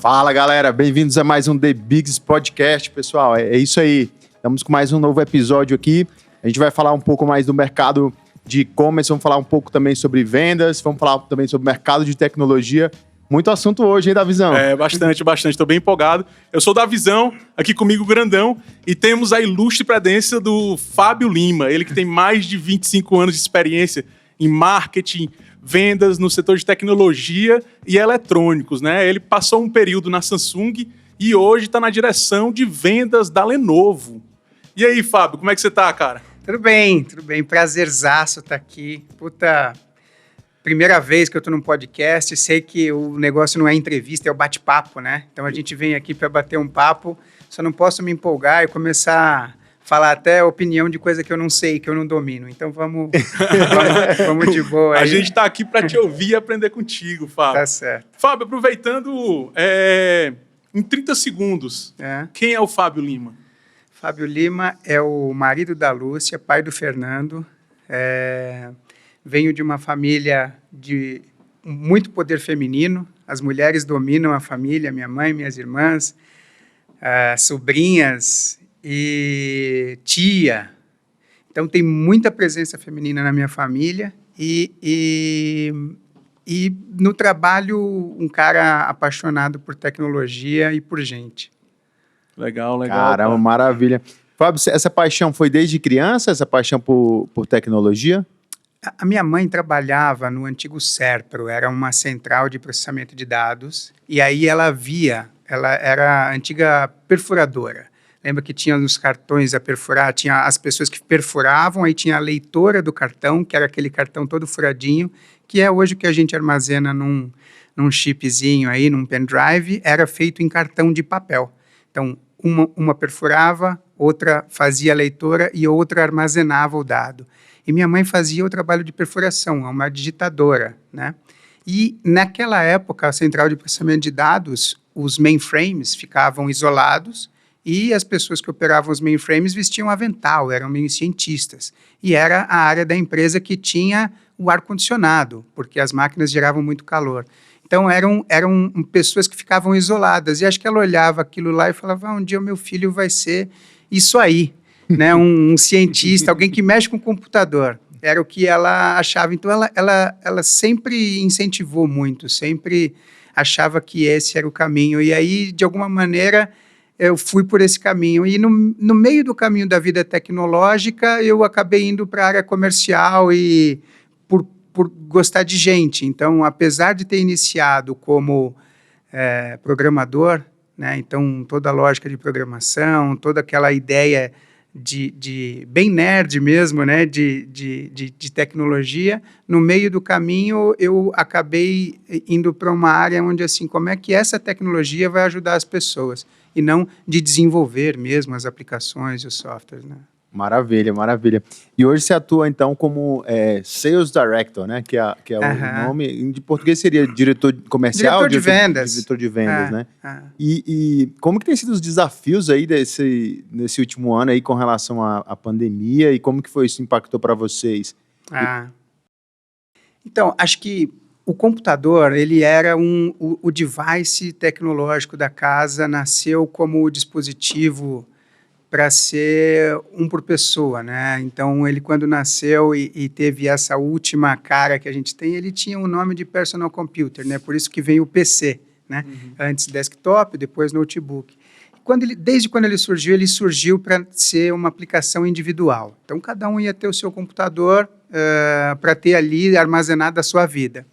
Fala, galera, bem-vindos a mais um The Bigs Podcast, pessoal. É isso aí, estamos com mais um novo episódio aqui. A gente vai falar um pouco mais do mercado de e-commerce, vamos falar um pouco também sobre vendas, vamos falar também sobre o mercado de tecnologia. Muito assunto hoje, hein, Davizão? Bastante. Estou bem empolgado. Eu sou o Davizão, aqui comigo o Grandão, e temos a ilustre presença do Fábio Lima, ele que tem mais de 25 anos de experiência em marketing, vendas no setor de tecnologia e eletrônicos, né? Ele passou um período na Samsung e hoje está na direção de vendas da Lenovo. E aí, Fábio, como é que você tá, cara? Tudo bem. Prazerzaço estar aqui. Primeira vez que eu tô num podcast, sei que o negócio não é entrevista, é o bate-papo, né? Então a gente vem aqui para bater um papo, só não posso me empolgar e começar a falar até opinião de coisa que eu não sei, que eu não domino. Então vamos de boa aí. A gente tá aqui para te ouvir e aprender contigo, Fábio. Tá certo. Fábio, aproveitando, em 30 segundos, quem é o Fábio Lima? Fábio Lima é o marido da Lúcia, pai do Fernando. Venho de uma família de muito poder feminino. As mulheres dominam a família, minha mãe, minhas irmãs, sobrinhas e tia. Então, tem muita presença feminina na minha família e no trabalho, um cara apaixonado por tecnologia e por gente. Legal. Caramba, maravilha. Fábio, essa paixão foi desde criança, essa paixão por tecnologia? A minha mãe trabalhava no antigo Serpro, era uma central de processamento de dados, e aí ela era a antiga perfuradora. Lembra que tinha nos cartões a perfurar, tinha as pessoas que perfuravam, aí tinha a leitora do cartão, que era aquele cartão todo furadinho, que é hoje o que a gente armazena num chipzinho aí, num pendrive, era feito em cartão de papel. Então, uma perfurava, outra fazia a leitora e outra armazenava o dado. E minha mãe fazia o trabalho de perfuração, uma digitadora, né? E naquela época, a central de processamento de dados, os mainframes ficavam isolados e as pessoas que operavam os mainframes vestiam avental, eram meio cientistas. E era a área da empresa que tinha o ar-condicionado, porque as máquinas geravam muito calor. Então, eram pessoas que ficavam isoladas. E acho que ela olhava aquilo lá e falava, um dia o meu filho vai ser isso aí, né? Um cientista, alguém que mexe com computador. Era o que ela achava. Então, ela sempre incentivou muito, sempre achava que esse era o caminho. E aí, de alguma maneira, eu fui por esse caminho. E no meio do caminho da vida tecnológica, eu acabei indo para a área comercial e por gostar de gente. Então, apesar de ter iniciado como programador, né, então toda a lógica de programação, toda aquela ideia de bem nerd mesmo, né, de tecnologia, no meio do caminho eu acabei indo para uma área onde, assim, como é que essa tecnologia vai ajudar as pessoas, e não de desenvolver mesmo as aplicações e os softwares, né? Maravilha. E hoje você atua, então, como Sales Director, né? Que é o nome, de português seria diretor comercial? Diretor de vendas, né? E como que tem sido os desafios aí nesse último ano aí com relação à pandemia e como que foi isso impactou para vocês? Então, acho que o computador, ele era o device tecnológico da casa, nasceu como o dispositivo para ser um por pessoa, né? Então, ele quando nasceu e teve essa última cara que a gente tem, ele tinha o nome de personal computer, né? Por isso que vem o PC, né? Antes desktop, depois notebook. Desde quando ele surgiu para ser uma aplicação individual. Então, cada um ia ter o seu computador para ter ali armazenado a sua vida.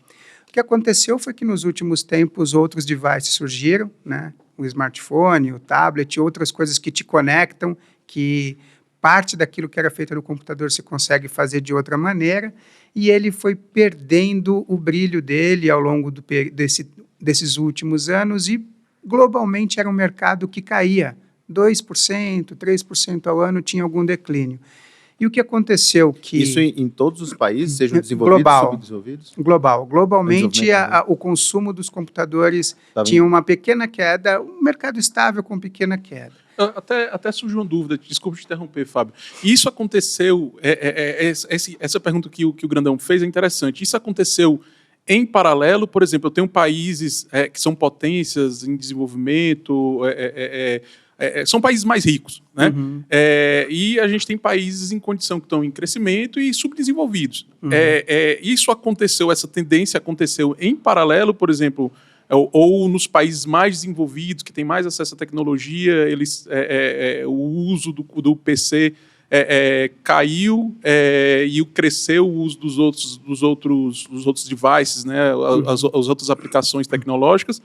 O que aconteceu foi que nos últimos tempos outros devices surgiram, né? O smartphone, o tablet, outras coisas que te conectam, que parte daquilo que era feito no computador você consegue fazer de outra maneira, e ele foi perdendo o brilho dele ao longo desses últimos anos, e globalmente era um mercado que caía 2%, 3% ao ano, tinha algum declínio. E o que aconteceu que... Isso em todos os países, sejam desenvolvidos ou subdesenvolvidos? Globalmente, o consumo dos computadores tinha uma pequena queda, um mercado estável com pequena queda. Até surgiu uma dúvida, desculpa te interromper, Fábio. Isso aconteceu, essa pergunta que o Grandão fez é interessante, isso aconteceu em paralelo, por exemplo, eu tenho países que são potências em desenvolvimento, são países mais ricos, né? Uhum. E a gente tem países em condição que estão em crescimento e subdesenvolvidos. Uhum. Isso aconteceu, essa tendência aconteceu em paralelo, por exemplo, ou nos países mais desenvolvidos, que têm mais acesso à tecnologia, o uso do PC caiu e cresceu o uso dos outros devices, né? As outras aplicações tecnológicas.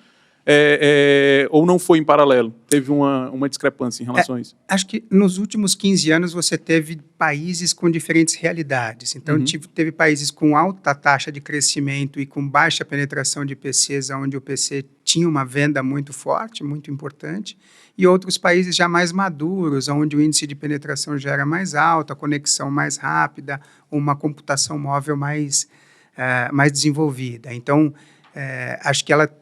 Ou não foi em paralelo? Teve uma discrepância em relação a isso? Acho que nos últimos 15 anos você teve países com diferentes realidades. Então, teve países com alta taxa de crescimento e com baixa penetração de PCs, onde o PC tinha uma venda muito forte, muito importante, e outros países já mais maduros, onde o índice de penetração já era mais alto, a conexão mais rápida, uma computação móvel mais desenvolvida. Então, acho que ela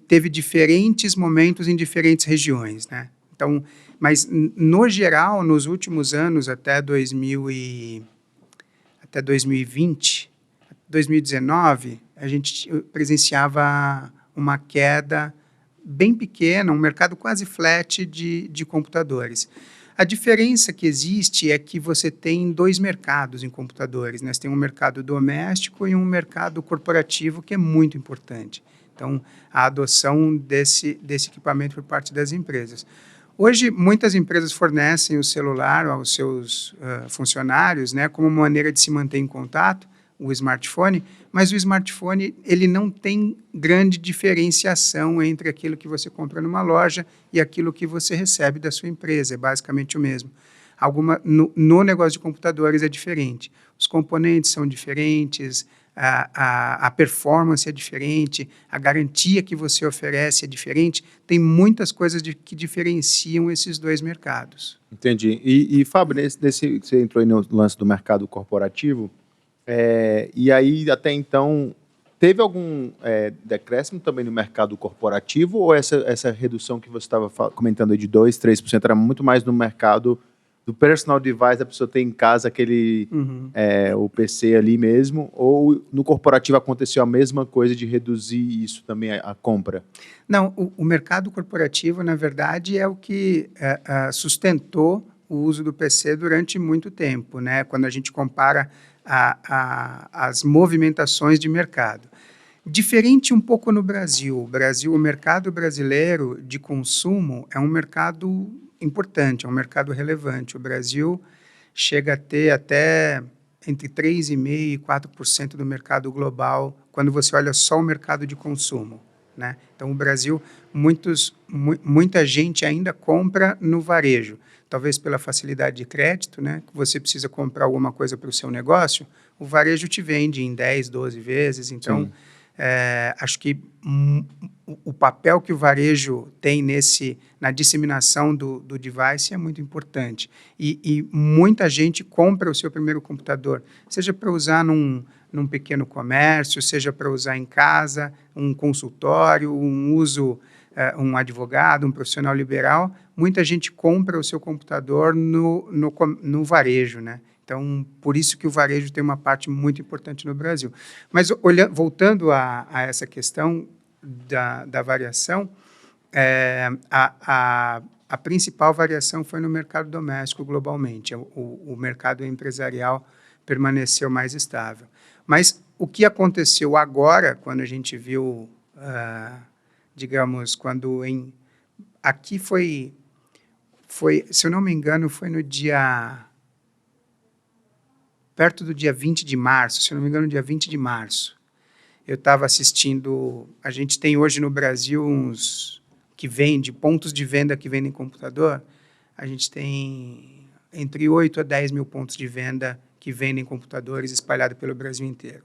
teve diferentes momentos em diferentes regiões, né? Então, mas, no geral, nos últimos anos, até 2020, 2019, a gente presenciava uma queda bem pequena, um mercado quase flat de computadores. A diferença que existe é que você tem 2 mercados em computadores, né? Você tem um mercado doméstico e um mercado corporativo, que é muito importante. Então, a adoção desse equipamento por parte das empresas. Hoje, muitas empresas fornecem o celular aos seus funcionários, né, como maneira de se manter em contato, o smartphone, mas o smartphone ele não tem grande diferenciação entre aquilo que você compra numa loja e aquilo que você recebe da sua empresa, é basicamente o mesmo. No negócio de computadores é diferente, os componentes são diferentes, a performance é diferente, a garantia que você oferece é diferente, tem muitas coisas que diferenciam esses 2 mercados. Entendi. E Fábio, você entrou aí no lance do mercado corporativo, e aí até então teve algum decréscimo também no mercado corporativo, ou essa redução que você estava comentando aí de 2%, 3% era muito mais no mercado do personal device, a pessoa tem em casa aquele o PC ali mesmo, ou no corporativo aconteceu a mesma coisa de reduzir isso também, a compra? Não, o mercado corporativo, na verdade, é o que sustentou o uso do PC durante muito tempo, né? Quando a gente compara as movimentações de mercado. Diferente um pouco no Brasil. O mercado brasileiro de consumo é um mercado importante, é um mercado relevante. O Brasil chega a ter até entre 3,5% e 4% do mercado global, quando você olha só o mercado de consumo, né? Então, o Brasil, muita gente ainda compra no varejo, talvez pela facilidade de crédito, né? Que você precisa comprar alguma coisa para o seu negócio, o varejo te vende em 10, 12 vezes, então... acho que o papel que o varejo tem na disseminação do device é muito importante. E muita gente compra o seu primeiro computador, seja para usar num pequeno comércio, seja para usar em casa, um consultório, um advogado, um profissional liberal. Muita gente compra o seu computador no varejo, né? Então, por isso que o varejo tem uma parte muito importante no Brasil. Mas, voltando a essa questão da variação, a principal variação foi no mercado doméstico globalmente. O mercado empresarial permaneceu mais estável. Mas o que aconteceu agora, quando a gente viu, digamos, aqui foi, se eu não me engano, foi no dia... perto do dia 20 de março, se eu não me engano, dia 20 de março, eu estava assistindo... A gente tem hoje no Brasil pontos de venda que vendem computador, a gente tem entre 8 a 10 mil pontos de venda que vendem computadores espalhados pelo Brasil inteiro.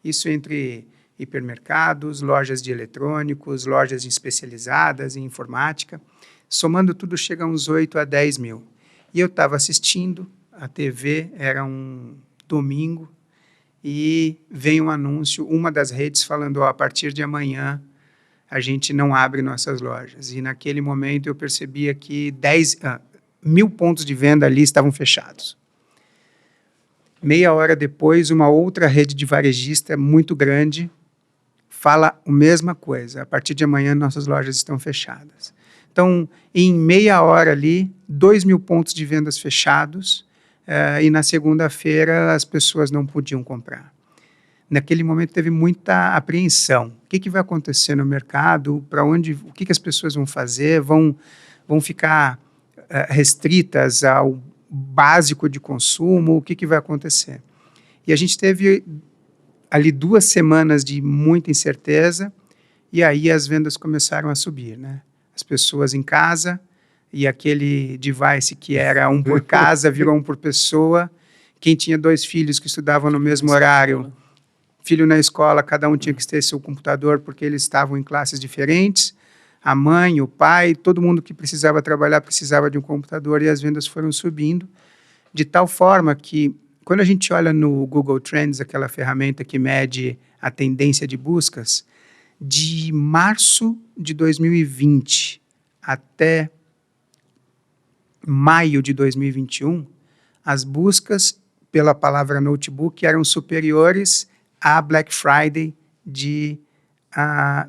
Isso entre hipermercados, lojas de eletrônicos, lojas especializadas em informática. Somando tudo, chega a uns 8 a 10 mil. E eu estava assistindo a TV, era um domingo, e veio um anúncio, uma das redes falando, a partir de amanhã a gente não abre nossas lojas. E naquele momento eu percebia que 1.000 pontos de venda ali estavam fechados. Meia hora depois, uma outra rede de varejista muito grande fala a mesma coisa. A partir de amanhã, nossas lojas estão fechadas. Então, em meia hora ali, 2.000 pontos de vendas fechados, e na segunda-feira as pessoas não podiam comprar. Naquele momento teve muita apreensão. O que vai acontecer no mercado? Para onde? O que as pessoas vão fazer? Vão ficar restritas ao básico de consumo? O que vai acontecer? E a gente teve ali 2 semanas de muita incerteza, e aí as vendas começaram a subir, né? As pessoas em casa, e aquele device que era 1 por casa virou 1 por pessoa. Quem tinha 2 filhos que estudavam no mesmo horário, filho na escola, cada um tinha que ter seu computador porque eles estavam em classes diferentes. A mãe, o pai, todo mundo que precisava trabalhar precisava de um computador, e as vendas foram subindo, de tal forma que, quando a gente olha no Google Trends, aquela ferramenta que mede a tendência de buscas, de março de 2020 até maio de 2021, as buscas pela palavra notebook eram superiores à Black Friday de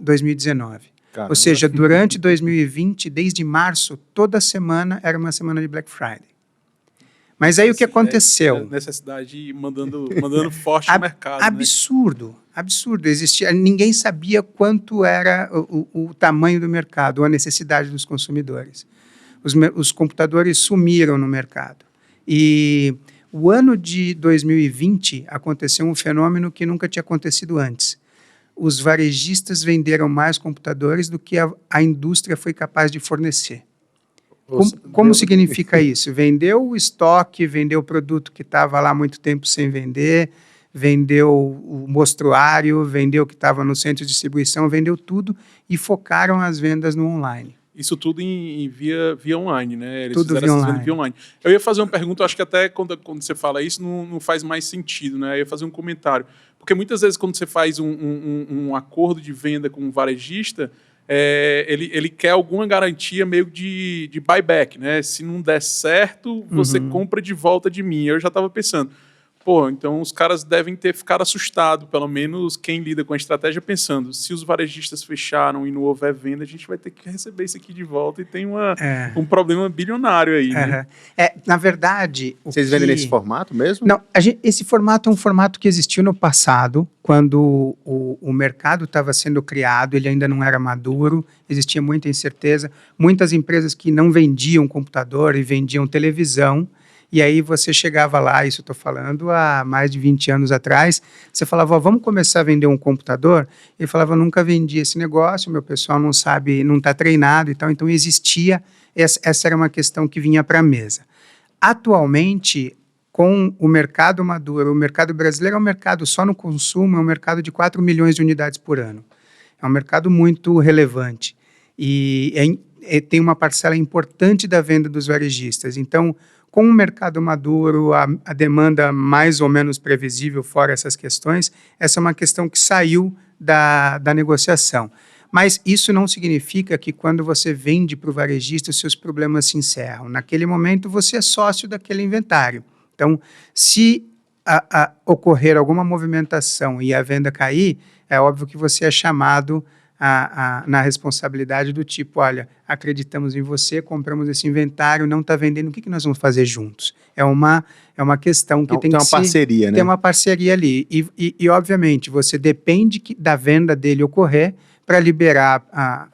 2019. Caramba. Ou seja, durante 2020, desde março, toda semana era uma semana de Black Friday. Mas aí o que aconteceu? Necessidade mandando forte no mercado. Absurdo, né? Absurdo. Ninguém sabia quanto era o tamanho do mercado, a necessidade dos consumidores. Os computadores sumiram no mercado. E o ano de 2020 aconteceu um fenômeno que nunca tinha acontecido antes. Os varejistas venderam mais computadores do que a indústria foi capaz de fornecer. Como significa isso? Vendeu o estoque, vendeu o produto que estava lá há muito tempo sem vender, vendeu o mostruário, vendeu o que estava no centro de distribuição, vendeu tudo e focaram as vendas no online. Isso tudo via online, né? Eles tudo fizeram via via online. Eu ia fazer uma pergunta, acho que até quando você fala isso não faz mais sentido, né? Eu ia fazer um comentário. Porque muitas vezes quando você faz um acordo de venda com um varejista, ele quer alguma garantia meio de buyback, né? Se não der certo, você compra de volta de mim. Eu já estava pensando, então os caras devem ter ficado assustados, pelo menos quem lida com a estratégia, pensando, se os varejistas fecharam e não houver venda, a gente vai ter que receber isso aqui de volta, e tem um problema bilionário aí, né? Na verdade... Vocês vendem nesse formato mesmo? Não, esse formato é um formato que existiu no passado, quando o mercado estava sendo criado, ele ainda não era maduro, existia muita incerteza, muitas empresas que não vendiam computador e vendiam televisão. E aí você chegava lá, isso eu estou falando há mais de 20 anos atrás, você falava, vamos começar a vender um computador? Ele falava, nunca vendi esse negócio, meu pessoal não sabe, não está treinado e tal. Então existia, essa era uma questão que vinha para a mesa. Atualmente, com o mercado maduro, o mercado brasileiro é um mercado só no consumo, é um mercado de 4 milhões de unidades por ano. É um mercado muito relevante e tem uma parcela importante da venda dos varejistas. Então, com o mercado maduro, a demanda mais ou menos previsível, fora essas questões, essa é uma questão que saiu da negociação. Mas isso não significa que quando você vende para o varejista, os seus problemas se encerram. Naquele momento, você é sócio daquele inventário. Então, se ocorrer alguma movimentação e a venda cair, é óbvio que você é chamado na responsabilidade do tipo, olha, acreditamos em você, compramos esse inventário, não está vendendo, o que nós vamos fazer juntos? É uma questão que tem uma parceria, né? Tem uma parceria ali. E obviamente, você depende da venda dele ocorrer para liberar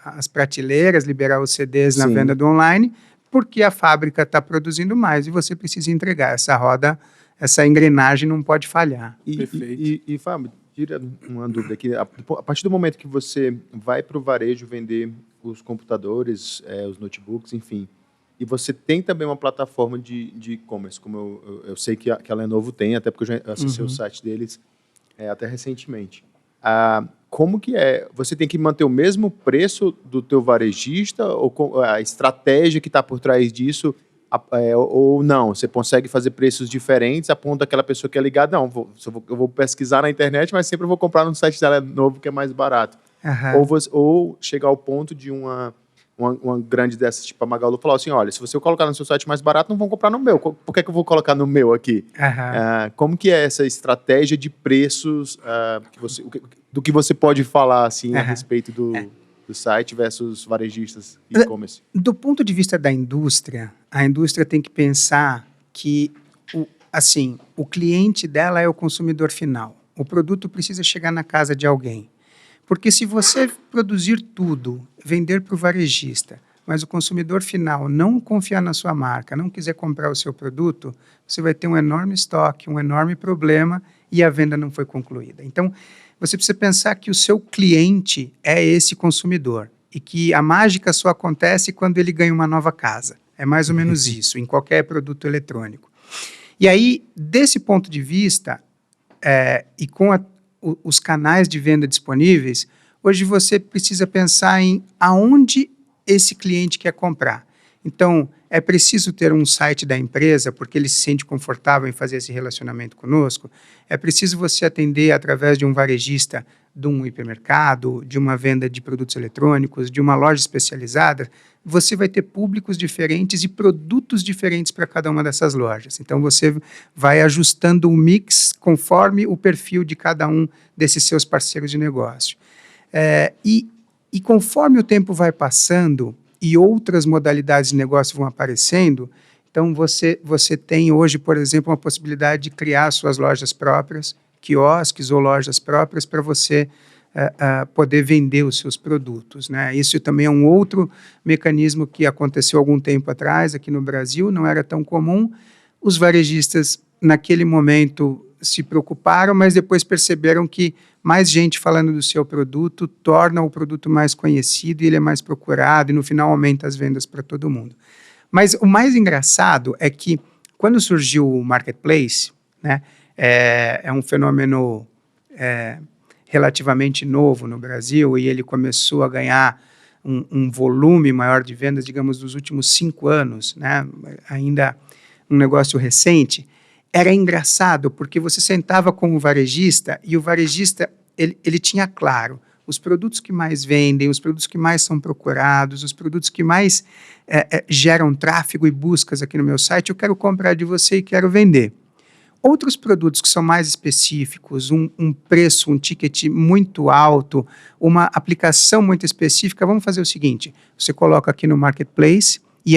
as prateleiras, liberar os CDs na venda do online, porque a fábrica está produzindo mais e você precisa entregar. Essa roda, essa engrenagem não pode falhar. Perfeito. E Fábio, tira uma dúvida aqui. A partir do momento que você vai para o varejo vender os computadores, os notebooks, enfim, e você tem também uma plataforma de e-commerce, como eu sei que a Lenovo tem, até porque eu já acessei o site deles até recentemente. Como que é? Você tem que manter o mesmo preço do teu varejista ou a estratégia que está por trás disso? Ou não, você consegue fazer preços diferentes a ponto daquela pessoa que é ligada, não, eu vou pesquisar na internet, mas sempre eu vou comprar no site dela novo que é mais barato. Ou chegar ao ponto de uma grande dessas, tipo a Magalu, falou assim, olha, se você colocar no seu site mais barato, não vão comprar no meu. Por que eu vou colocar no meu aqui? Como que é essa estratégia de preços, do que você pode falar assim, a respeito do site versus varejistas e e-commerce? Do ponto de vista da indústria, a indústria tem que pensar que o cliente dela é o consumidor final. O produto precisa chegar na casa de alguém. Porque se você produzir tudo, vender para o varejista, mas o consumidor final não confiar na sua marca, não quiser comprar o seu produto, você vai ter um enorme estoque, um enorme problema e a venda não foi concluída. Então, você precisa pensar que o seu cliente é esse consumidor e que a mágica só acontece quando ele ganha uma nova casa. É mais ou menos isso, em qualquer produto eletrônico. E aí, desse ponto de vista, e com os canais de venda disponíveis, hoje você precisa pensar em aonde esse cliente quer comprar. Então, é preciso ter um site da empresa, porque ele se sente confortável em fazer esse relacionamento conosco. É preciso você atender através de um varejista, de um hipermercado, de uma venda de produtos eletrônicos, de uma loja especializada. Você vai ter públicos diferentes e produtos diferentes para cada uma dessas lojas. Então, você vai ajustando o mix conforme o perfil de cada um desses seus parceiros de negócio. E conforme o tempo vai passando e outras modalidades de negócio vão aparecendo, então você tem hoje, por exemplo, uma possibilidade de criar suas lojas próprias, quiosques ou lojas próprias para você poder vender os seus produtos, né? Isso também é um outro mecanismo que aconteceu algum tempo atrás aqui no Brasil, não era tão comum. Os varejistas, naquele momento, se preocuparam, mas depois perceberam que mais gente falando do seu produto torna o produto mais conhecido e ele é mais procurado e no final aumenta as vendas para todo mundo. Mas o mais engraçado é que quando surgiu o Marketplace, né, é um fenômeno relativamente novo no Brasil e ele começou a ganhar um volume maior de vendas, digamos, dos últimos 5 anos, né, ainda um negócio recente. Era engraçado, porque você sentava com o varejista e o varejista, ele tinha claro os produtos que mais vendem, os produtos que mais são procurados, os produtos que mais geram tráfego e buscas aqui no meu site, eu quero comprar de você e quero vender. Outros produtos que são mais específicos, um preço, um ticket muito alto, uma aplicação muito específica, vamos fazer o seguinte, você coloca aqui no Marketplace e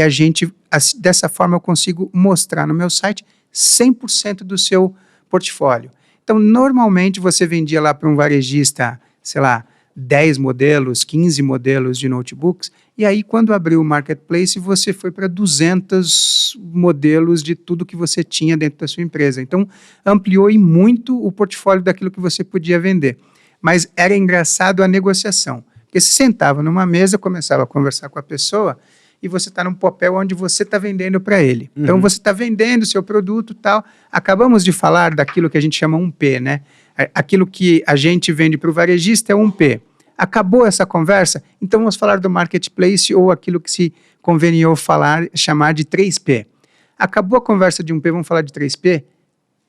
dessa forma eu consigo mostrar no meu site 100% do seu portfólio. Então, normalmente você vendia lá para um varejista, sei lá, 10 modelos, 15 modelos de notebooks, e aí quando abriu o Marketplace, você foi para 200 modelos de tudo que você tinha dentro da sua empresa. Então, ampliou e muito o portfólio daquilo que você podia vender. Mas era engraçado a negociação, porque você sentava numa mesa, começava a conversar com a pessoa, e você está num papel onde você está vendendo para ele. Uhum. Então, você está vendendo o seu produto e tal. Acabamos de falar daquilo que a gente chama 1P, né? Aquilo que a gente vende para o varejista é 1P. Acabou essa conversa? Então, vamos falar do Marketplace ou aquilo que se conveniou chamar de 3P. Acabou a conversa de 1P, vamos falar de 3P?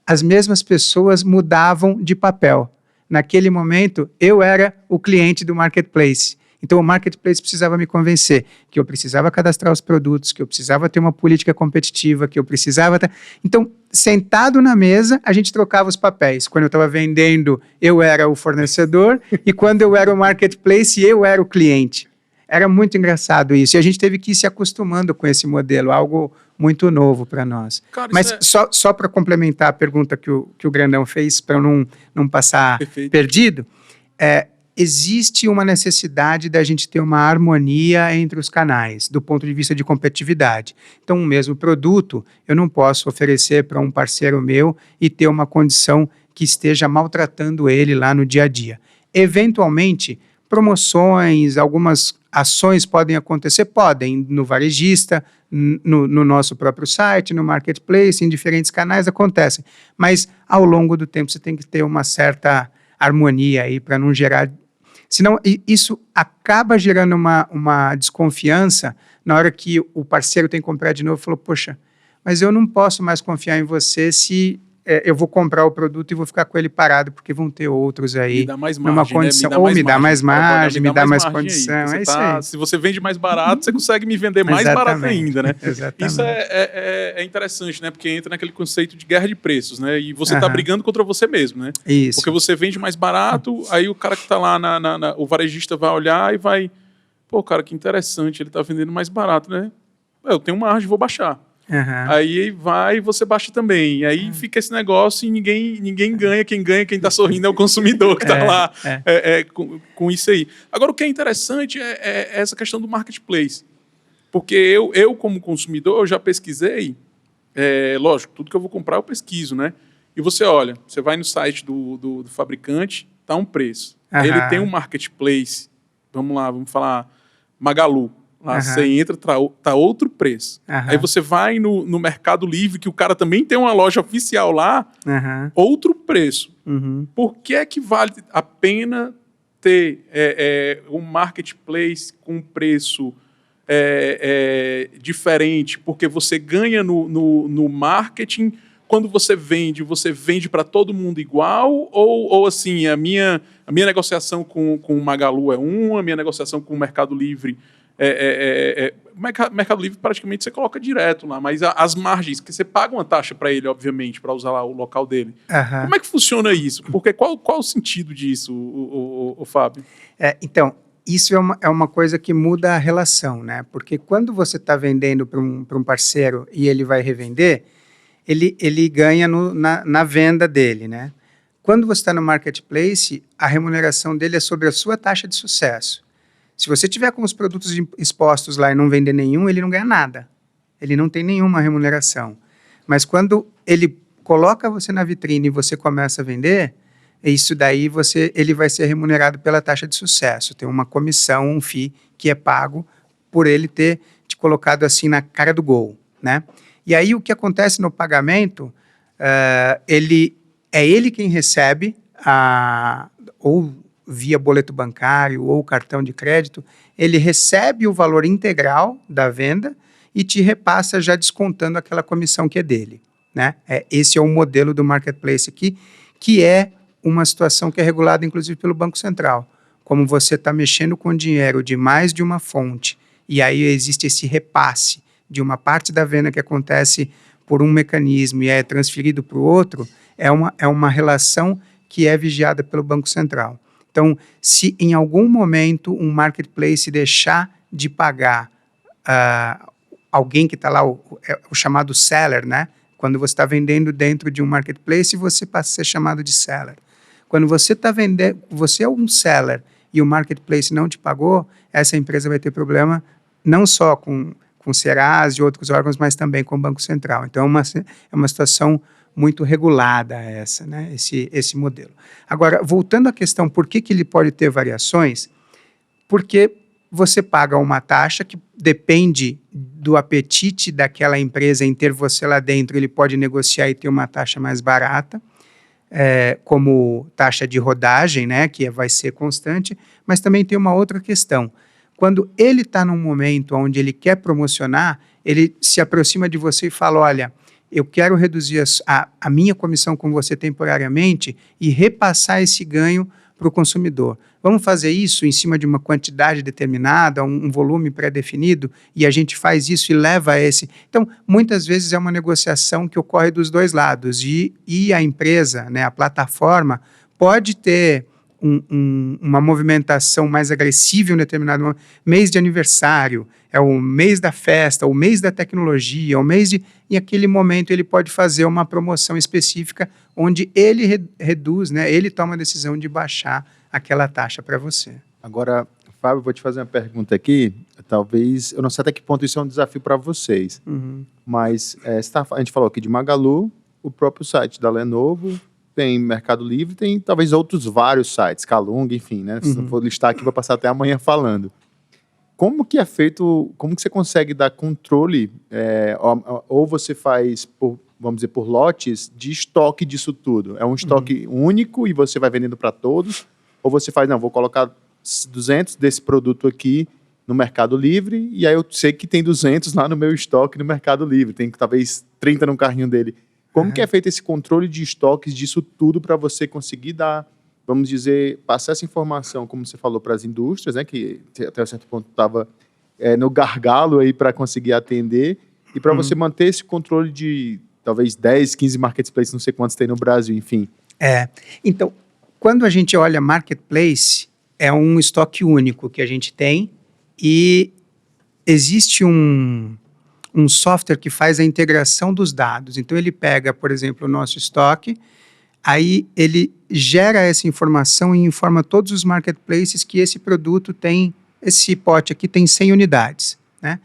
As mesmas pessoas mudavam de papel. Naquele momento, eu era o cliente do Marketplace. Então, o Marketplace precisava me convencer que eu precisava cadastrar os produtos, que eu precisava ter uma política competitiva, que eu precisava... Então, sentado na mesa, a gente trocava os papéis. Quando eu estava vendendo, eu era o fornecedor, e quando eu era o Marketplace, eu era o cliente. Era muito engraçado isso, e a gente teve que ir se acostumando com esse modelo, algo muito novo para nós. Cara, mas só para complementar a pergunta que o Grandão fez, para eu não passar perdido, existe uma necessidade da gente ter uma harmonia entre os canais, do ponto de vista de competitividade. Então, o mesmo produto, eu não posso oferecer para um parceiro meu e ter uma condição que esteja maltratando ele lá no dia a dia. Eventualmente, promoções, algumas ações podem acontecer, podem, no varejista, no nosso próprio site, no Marketplace, em diferentes canais acontecem. Mas, ao longo do tempo, você tem que ter uma certa harmonia aí para não gerar... Senão, isso acaba gerando uma desconfiança na hora que o parceiro tem que comprar de novo e falou, poxa, mas eu não posso mais confiar em você se eu vou comprar o produto e vou ficar com ele parado, porque vão ter outros aí Me dá mais numa margem, condição, né? ou me dá mais margem, me dá mais margem aí, condição, porque é isso aí. se você vende mais barato, você consegue me vender mais barato ainda, né? Exatamente. Isso é interessante, né? Porque entra naquele conceito de guerra de preços, né? E você tá brigando contra você mesmo, né? Isso. Porque você vende mais barato, aí o cara que tá lá, o varejista vai olhar e vai... Pô, cara, que interessante, ele tá vendendo mais barato, né? Eu tenho margem, vou baixar. Aí vai e você baixa também. E aí fica esse negócio e ninguém ganha. Quem tá sorrindo é o consumidor que tá lá com isso aí. Agora, o que é interessante é essa questão do marketplace. Porque eu como consumidor, eu já pesquisei. Lógico, tudo que eu vou comprar eu pesquiso, né? E você olha, você vai no site do fabricante, tá um preço. Aí ele tem um marketplace. Vamos falar Magalu. Lá você entra, tá outro preço. Aí você vai no Mercado Livre, que o cara também tem uma loja oficial lá, outro preço. Por que é que vale a pena ter um marketplace com preço diferente? Porque você ganha no marketing. Quando você vende para todo mundo igual? Ou assim, a minha negociação com o Magalu a minha negociação com o Mercado Livre... Mercado Livre praticamente você coloca direto lá, mas as margens, que você paga uma taxa para ele, obviamente, para usar lá o local dele. Como é que funciona isso? Porque qual o sentido disso, o Fábio? Então, isso é uma coisa que muda a relação, né? Porque quando você está vendendo para um parceiro e ele vai revender, ele ganha na venda dele, né? Quando você está no marketplace, a remuneração dele é sobre a sua taxa de sucesso. Se você tiver com os produtos expostos lá e não vender nenhum, ele não ganha nada. Ele não tem nenhuma remuneração. Mas quando ele coloca você na vitrine e você começa a vender, isso daí ele vai ser remunerado pela taxa de sucesso. Tem uma comissão, um FII, que é pago por ele ter te colocado assim na cara do gol, né? E aí o que acontece no pagamento, é ele quem recebe, ou via boleto bancário ou cartão de crédito, ele recebe o valor integral da venda e te repassa já descontando aquela comissão que é dele, né? Esse é o modelo do marketplace aqui, que é uma situação que é regulada inclusive pelo Banco Central. Como você está mexendo com dinheiro de mais de uma fonte e aí existe esse repasse de uma parte da venda que acontece por um mecanismo e é transferido para o outro, é uma relação que é vigiada pelo Banco Central. Então, se em algum momento um marketplace deixar de pagar alguém que está lá, o chamado seller, né? Quando você está vendendo dentro de um marketplace, você passa a ser chamado de seller. Quando você está vendendo, você é um seller e o marketplace não te pagou, essa empresa vai ter problema não só com o Serasa e outros órgãos, mas também com o Banco Central. Então, é uma situação muito regulada essa, né? Esse modelo. Agora, voltando à questão por que ele pode ter variações, porque você paga uma taxa que depende do apetite daquela empresa em ter você lá dentro, ele pode negociar e ter uma taxa mais barata, como taxa de rodagem, né, que vai ser constante, mas também tem uma outra questão. Quando ele está num momento onde ele quer promocionar, ele se aproxima de você e fala, olha, eu quero reduzir a minha comissão com você temporariamente e repassar esse ganho para o consumidor. Vamos fazer isso em cima de uma quantidade determinada, um volume pré-definido, e a gente faz isso e leva a esse... Então, muitas vezes é uma negociação que ocorre dos dois lados, e a empresa, né, a plataforma, pode ter uma movimentação mais agressiva em um determinado mês de aniversário, é o mês da festa, o mês da tecnologia, o mês de... Em aquele momento ele pode fazer uma promoção específica onde ele reduz, né? Ele toma a decisão de baixar aquela taxa para você. Agora, Fábio, vou te fazer uma pergunta aqui. Talvez, eu não sei até que ponto isso é um desafio para vocês, mas a gente falou aqui de Magalu, o próprio site da Lenovo, tem Mercado Livre, tem talvez outros vários sites, Calunga, enfim, né? Se não for listar aqui, vou passar até amanhã falando. Como que é feito, como que você consegue dar controle, ou você faz, vamos dizer, por lotes de estoque disso tudo? É um estoque único e você vai vendendo para todos? Ou você faz, não, vou colocar 200 desse produto aqui no Mercado Livre e aí eu sei que tem 200 lá no meu estoque no Mercado Livre, tem talvez 30 no carrinho dele. Como que é feito esse controle de estoques disso tudo para você conseguir dar, vamos dizer, passar essa informação, como você falou, para as indústrias, né, que até um certo ponto estava no gargalo aí para conseguir atender, e para você manter esse controle de talvez 10, 15 marketplaces, não sei quantos tem no Brasil, enfim. Então, quando a gente olha marketplace, é um estoque único que a gente tem e existe um software que faz a integração dos dados. Então, ele pega, por exemplo, o nosso estoque, aí ele gera essa informação e informa todos os marketplaces que esse produto tem, esse pote aqui tem 100 unidades, né?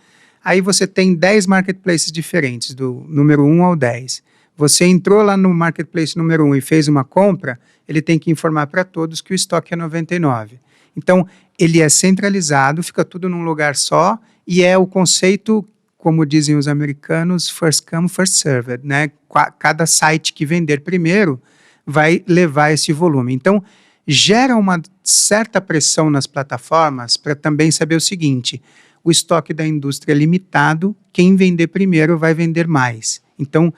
Aí você tem 10 marketplaces diferentes, do número 1 ao 10. Você entrou lá no marketplace número 1 e fez uma compra, ele tem que informar para todos que o estoque é 99. Então, ele é centralizado, fica tudo num lugar só, e é o conceito, como dizem os americanos, first come, first served, né? Cada site que vender primeiro vai levar esse volume. Então, gera uma certa pressão nas plataformas para também saber o seguinte: o estoque da indústria é limitado, quem vender primeiro vai vender mais. Então,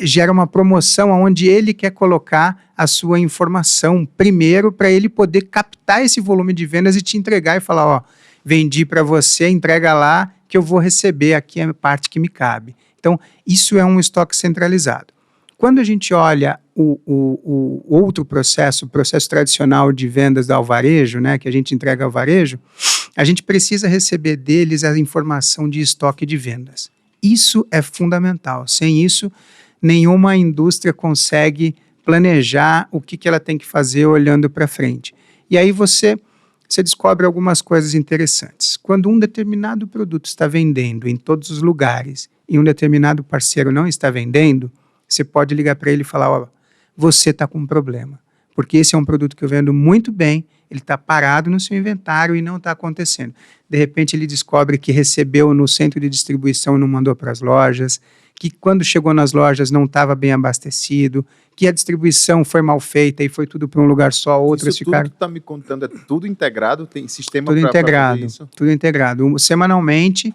gera uma promoção onde ele quer colocar a sua informação primeiro para ele poder captar esse volume de vendas e te entregar e falar, ó, vendi para você, entrega lá que eu vou receber aqui a parte que me cabe. Então, isso é um estoque centralizado. Quando a gente olha o outro processo, o processo tradicional de vendas ao varejo, né, que a gente entrega ao varejo, a gente precisa receber deles a informação de estoque de vendas. Isso é fundamental. Sem isso, nenhuma indústria consegue planejar o que ela tem que fazer olhando para frente. E aí você descobre algumas coisas interessantes. Quando um determinado produto está vendendo em todos os lugares e um determinado parceiro não está vendendo, você pode ligar para ele e falar, ó, você está com um problema, porque esse é um produto que eu vendo muito bem, ele está parado no seu inventário e não está acontecendo. De repente ele descobre que recebeu no centro de distribuição e não mandou para as lojas, que quando chegou nas lojas não estava bem abastecido, que a distribuição foi mal feita e foi tudo para um lugar só, outras ficaram... Tudo que tu está me contando é tudo integrado? Tem sistema para fazer isso? Tudo integrado. Semanalmente,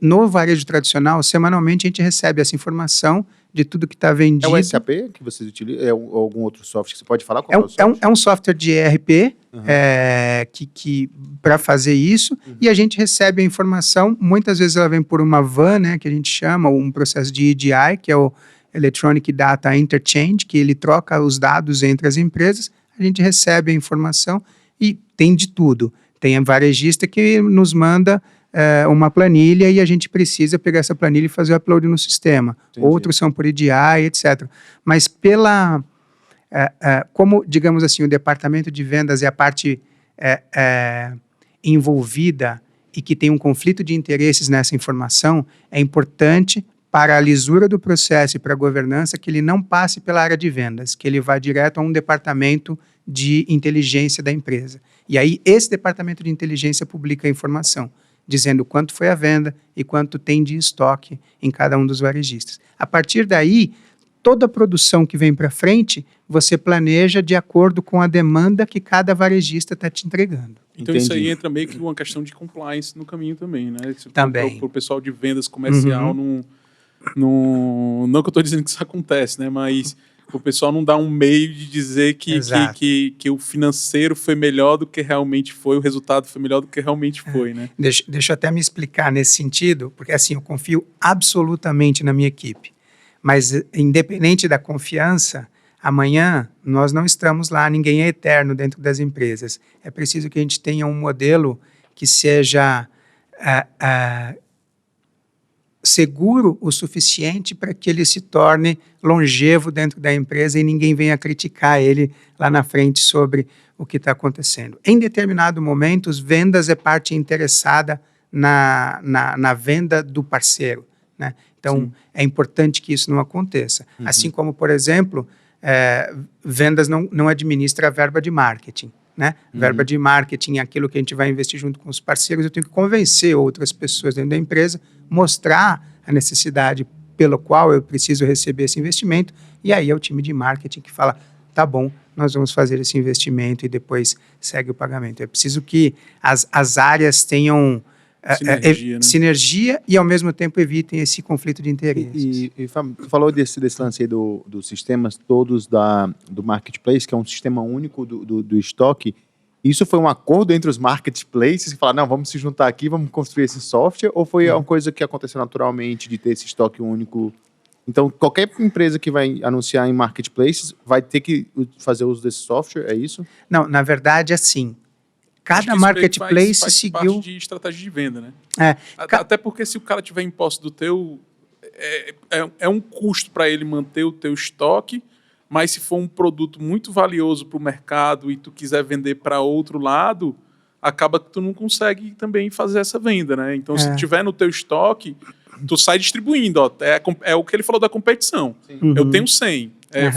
no varejo tradicional, semanalmente a gente recebe essa informação de tudo que está vendido. É o SAP que vocês utilizam? É algum outro software que você pode falar? Qual é o software? É um software de ERP que para fazer isso, e a gente recebe a informação, muitas vezes ela vem por uma van, né, que a gente chama, um processo de EDI, que é o Electronic Data Interchange, que ele troca os dados entre as empresas, a gente recebe a informação e tem de tudo. Tem a varejista que nos manda uma planilha e a gente precisa pegar essa planilha e fazer o upload no sistema. Entendi. Outros são por EDI, etc. Mas como, digamos assim, o departamento de vendas é a parte envolvida e que tem um conflito de interesses nessa informação, é importante para a lisura do processo e para a governança que ele não passe pela área de vendas, que ele vá direto a um departamento de inteligência da empresa. E aí esse departamento de inteligência publica a informação, dizendo quanto foi a venda e quanto tem de estoque em cada um dos varejistas. A partir daí, toda a produção que vem para frente, você planeja de acordo com a demanda que cada varejista está te entregando. Então Entendi. Isso aí entra meio que uma questão de compliance no caminho também, né? Também. Para o pessoal de vendas comercial, não que eu estou dizendo que isso acontece, né? Mas o pessoal não dá um meio de dizer que o financeiro foi melhor do que realmente foi, o resultado foi melhor do que realmente foi, né? Deixa eu até me explicar nesse sentido, porque assim, eu confio absolutamente na minha equipe. Mas, independente da confiança, amanhã nós não estamos lá, ninguém é eterno dentro das empresas. É preciso que a gente tenha um modelo que seja seguro o suficiente para que ele se torne longevo dentro da empresa e ninguém venha criticar ele lá na frente sobre o que está acontecendo. Em determinado momento, as vendas é parte interessada na venda do parceiro, né? Então, sim, é importante que isso não aconteça. Uhum. Assim como, por exemplo, vendas não administra a verba de marketing, né? Uhum. Verba de marketing é aquilo que a gente vai investir junto com os parceiros. Eu tenho que convencer outras pessoas dentro da empresa, mostrar a necessidade pelo qual eu preciso receber esse investimento, e aí é o time de marketing que fala, tá bom, nós vamos fazer esse investimento e depois segue o pagamento. É preciso que as áreas tenham Sinergia, né? Sinergia e, ao mesmo tempo, evitem esse conflito de interesses. E tu falou desse lance aí dos sistemas todos do Marketplace, que é um sistema único do estoque. Isso foi um acordo entre os marketplaces que falaram, não, vamos se juntar aqui, vamos construir esse software, ou foi uma coisa que aconteceu naturalmente de ter esse estoque único? Então, qualquer empresa que vai anunciar em marketplaces vai ter que fazer uso desse software, é isso? Não, na verdade, assim, Acho que cada isso marketplace faz seguiu... parte de estratégia de venda, né? É, Até porque se o cara tiver imposto do teu... É um custo para ele manter o teu estoque, mas se for um produto muito valioso para o mercado e tu quiser vender para outro lado, acaba que tu não consegue também fazer essa venda, né? Então, se tiver no teu estoque, tu sai distribuindo. Ó, é o que ele falou da competição. Eu tenho 100,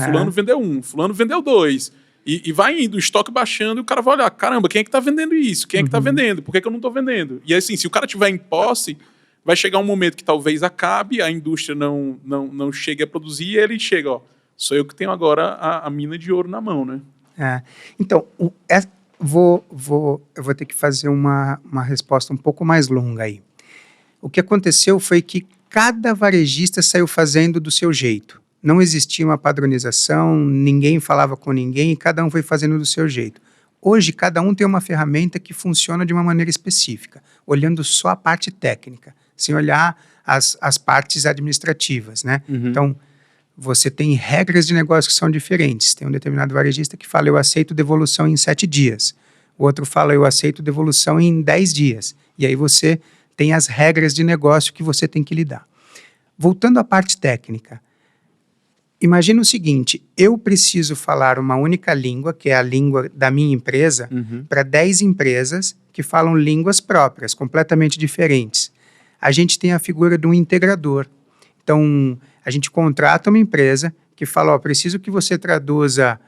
fulano vendeu 1, fulano vendeu 2. E vai indo, o estoque baixando, e o cara vai olhar, caramba, quem é que está vendendo isso? Quem é que está vendendo? Por que eu não estou vendendo? E assim, se o cara tiver em posse, vai chegar um momento que talvez acabe, a indústria não chegue a produzir, e ele chega, ó, sou eu que tenho agora a mina de ouro na mão, né? Então, eu vou ter que fazer uma resposta um pouco mais longa aí. O que aconteceu foi que cada varejista saiu fazendo do seu jeito. Não existia uma padronização, ninguém falava com ninguém, e cada um foi fazendo do seu jeito. Hoje, cada um tem uma ferramenta que funciona de uma maneira específica, olhando só a parte técnica, sem olhar as partes administrativas, né? Então, você tem regras de negócio que são diferentes. Tem um determinado varejista que fala, eu aceito devolução em 7 dias. O outro fala, eu aceito devolução em 10 dias. E aí você tem as regras de negócio que você tem que lidar. Voltando à parte técnica, imagina o seguinte, eu preciso falar uma única língua, que é a língua da minha empresa, para 10 empresas que falam línguas próprias, completamente diferentes. A gente tem a figura de um integrador. Então, a gente contrata uma empresa que fala, ó, preciso que você traduza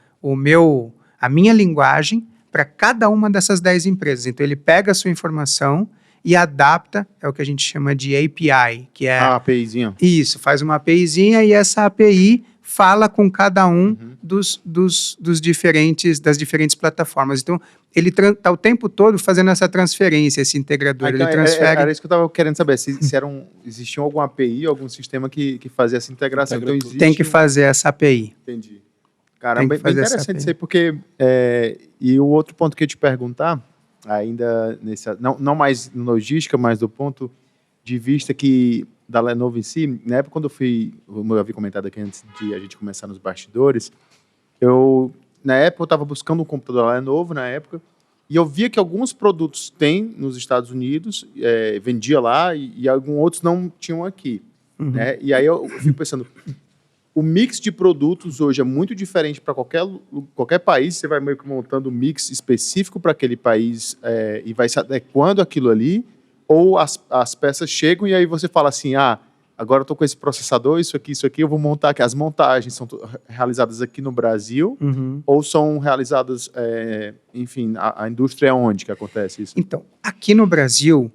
a minha linguagem para cada uma dessas 10 empresas. Então, ele pega a sua informação e adapta, é o que a gente chama de API, que é... A APIzinha. Isso, faz uma APIzinha e essa API fala com cada um das diferentes plataformas. Então, ele está o tempo todo fazendo essa transferência, esse integrador. Então, ele transfere... Era isso que eu estava querendo saber, se existia alguma API, algum sistema que fazia essa integração. Então, Tem que fazer essa API. Entendi. Caramba, bem interessante isso aí, porque... e o outro ponto que eu ia te perguntar, ainda não mais logística, mas do ponto de vista que da Lenovo em si, na época quando eu havia comentado aqui antes de a gente começar nos bastidores, na época eu estava buscando um computador da Lenovo, na época, e eu via que alguns produtos tem nos Estados Unidos, vendia lá, e alguns outros não tinham aqui. Né? E aí eu fico pensando, o mix de produtos hoje é muito diferente para qualquer país, você vai meio que montando um mix específico para aquele país e vai se adequando aquilo ali, ou as peças chegam e aí você fala assim, agora eu estou com esse processador, isso aqui, eu vou montar aqui. As montagens são realizadas aqui no Brasil ou são realizadas, enfim, a indústria é onde que acontece isso? Então, aqui no Brasil,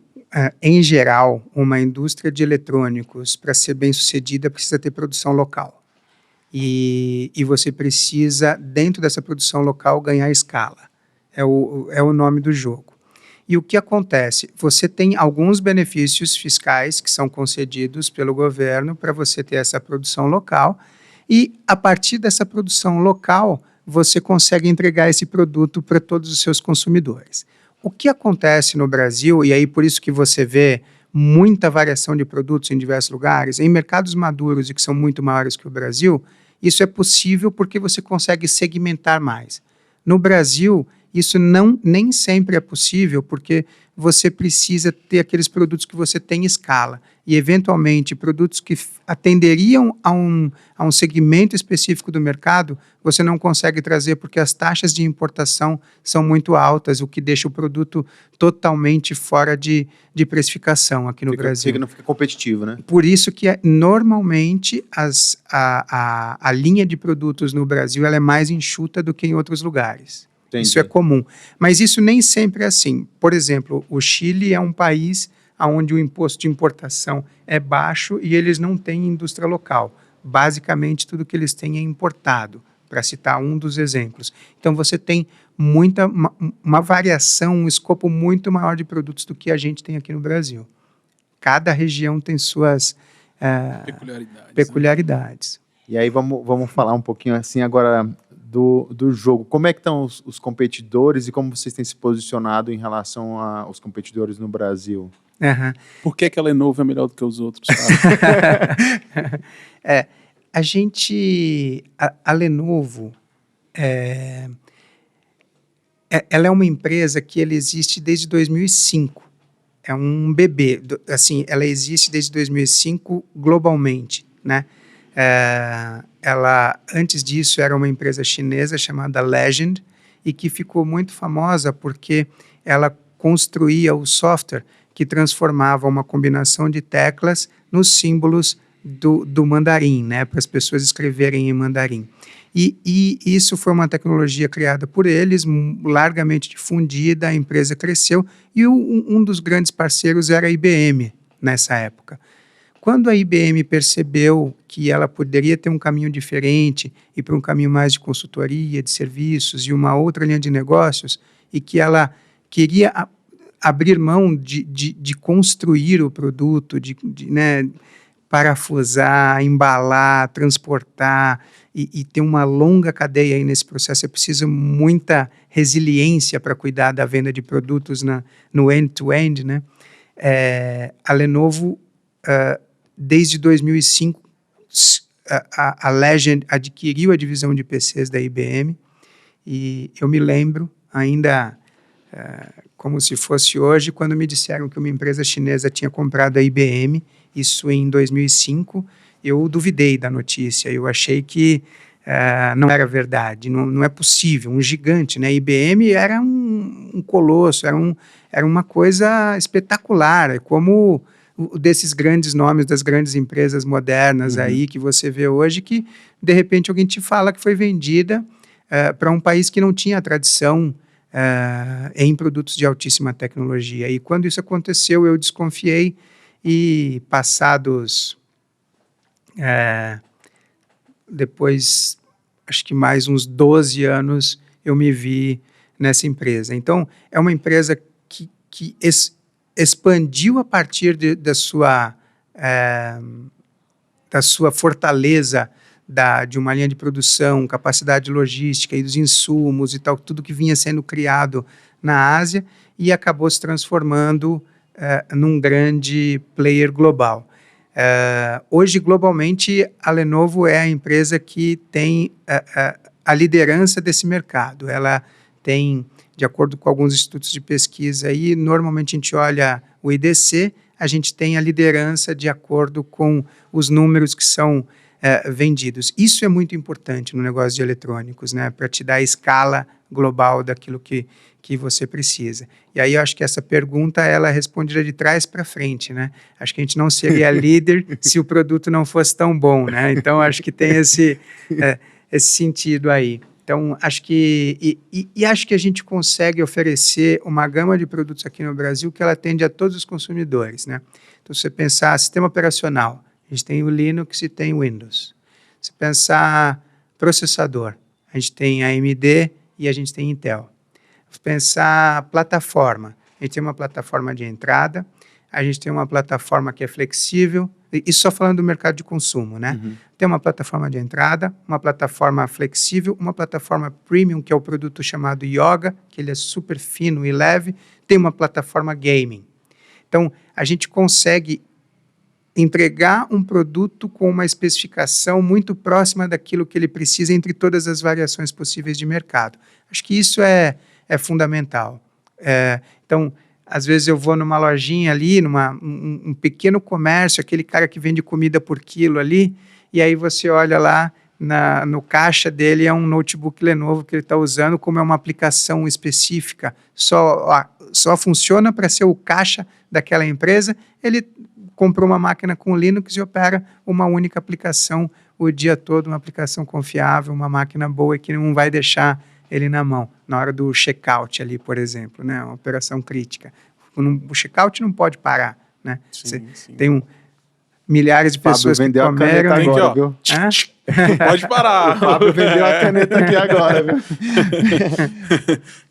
em geral, uma indústria de eletrônicos, para ser bem sucedida, precisa ter produção local. E você precisa, dentro dessa produção local, ganhar escala. É o nome do jogo. E o que acontece? Você tem alguns benefícios fiscais que são concedidos pelo governo para você ter essa produção local e, a partir dessa produção local, você consegue entregar esse produto para todos os seus consumidores. O que acontece no Brasil, e aí por isso que você vê muita variação de produtos em diversos lugares, em mercados maduros e que são muito maiores que o Brasil, isso é possível porque você consegue segmentar mais. No Brasil, isso nem sempre é possível, porque você precisa ter aqueles produtos que você tem escala. E, eventualmente, produtos que atenderiam a um segmento específico do mercado, você não consegue trazer porque as taxas de importação são muito altas, o que deixa o produto totalmente fora de precificação aqui no Brasil. Não fica competitivo, né? Por isso que, normalmente, a linha de produtos no Brasil ela é mais enxuta do que em outros lugares. Entendi. Isso é comum. Mas isso nem sempre é assim. Por exemplo, o Chile é um país onde o imposto de importação é baixo e eles não têm indústria local. Basicamente, tudo que eles têm é importado para citar um dos exemplos. Então, você tem uma variação, um escopo muito maior de produtos do que a gente tem aqui no Brasil. Cada região tem suas peculiaridades. E aí vamos falar um pouquinho assim agora do jogo. Como é que estão os competidores e como vocês têm se posicionado em relação aos competidores no Brasil? Uhum. Por que a Lenovo é melhor do que os outros? A Lenovo, ela é uma empresa que ela existe desde 2005. É um bebê, assim, ela existe desde 2005 globalmente, né? Ela, antes disso, era uma empresa chinesa chamada Legend e que ficou muito famosa porque ela construía o software que transformava uma combinação de teclas nos símbolos do mandarim, né, para as pessoas escreverem em mandarim. E isso foi uma tecnologia criada por eles, largamente difundida, a empresa cresceu, e um dos grandes parceiros era a IBM nessa época. Quando a IBM percebeu que ela poderia ter um caminho diferente, ir para um caminho mais de consultoria, de serviços e uma outra linha de negócios, e que ela queria abrir mão de construir o produto, né, parafusar, embalar, transportar e ter uma longa cadeia aí nesse processo. É preciso muita resiliência para cuidar da venda de produtos no end-to-end, né? A Lenovo, desde 2005, a Legend adquiriu a divisão de PCs da IBM e eu me lembro ainda como se fosse hoje, quando me disseram que uma empresa chinesa tinha comprado a IBM, isso em 2005, eu duvidei da notícia, eu achei que não era verdade, não é possível, um gigante, né? A IBM era um colosso, era uma coisa espetacular, é como desses grandes nomes das grandes empresas modernas aí que você vê hoje, que de repente alguém te fala que foi vendida para um país que não tinha tradição em produtos de altíssima tecnologia. E quando isso aconteceu, eu desconfiei e passados, depois, acho que mais uns 12 anos, eu me vi nessa empresa. Então, é uma empresa que expandiu a partir da sua fortaleza de uma linha de produção, capacidade logística e dos insumos e tal, tudo que vinha sendo criado na Ásia e acabou se transformando num grande player global. Hoje, globalmente, a Lenovo é a empresa que tem a liderança desse mercado. Ela tem, de acordo com alguns institutos de pesquisa, aí, normalmente a gente olha o IDC, a gente tem a liderança de acordo com os números que são vendidos. Isso é muito importante no negócio de eletrônicos, né, para te dar a escala global daquilo que você precisa. E aí eu acho que essa pergunta ela é respondida de trás para frente, né? Acho que a gente não seria líder se o produto não fosse tão bom, né? Então acho que tem esse sentido aí. Então acho que acho que a gente consegue oferecer uma gama de produtos aqui no Brasil que ela atende a todos os consumidores, né? Então se você pensar sistema operacional, a gente tem o Linux e tem o Windows. Se pensar processador, a gente tem a AMD e a gente tem Intel. Se pensar plataforma, a gente tem uma plataforma de entrada, a gente tem uma plataforma que é flexível, isso só falando do mercado de consumo, né? Tem uma plataforma de entrada, uma plataforma flexível, uma plataforma premium, que é o produto chamado Yoga, que ele é super fino e leve, tem uma plataforma gaming. Então, a gente consegue entregar um produto com uma especificação muito próxima daquilo que ele precisa entre todas as variações possíveis de mercado. Acho que isso é fundamental. Então, às vezes eu vou numa lojinha ali, um pequeno comércio, aquele cara que vende comida por quilo ali, e aí você olha lá, no caixa dele é um notebook Lenovo que ele está usando, como é uma aplicação específica, só funciona para ser o caixa daquela empresa, ele comprou uma máquina com Linux e opera uma única aplicação o dia todo, uma aplicação confiável, uma máquina boa que não vai deixar ele na mão, na hora do checkout ali, por exemplo, né? Uma operação crítica. O checkout não pode parar, né? Sim. Tem milhares de pessoas que comeram... Agora, viu? Pode parar. O Fábio vendeu a caneta aqui agora, viu?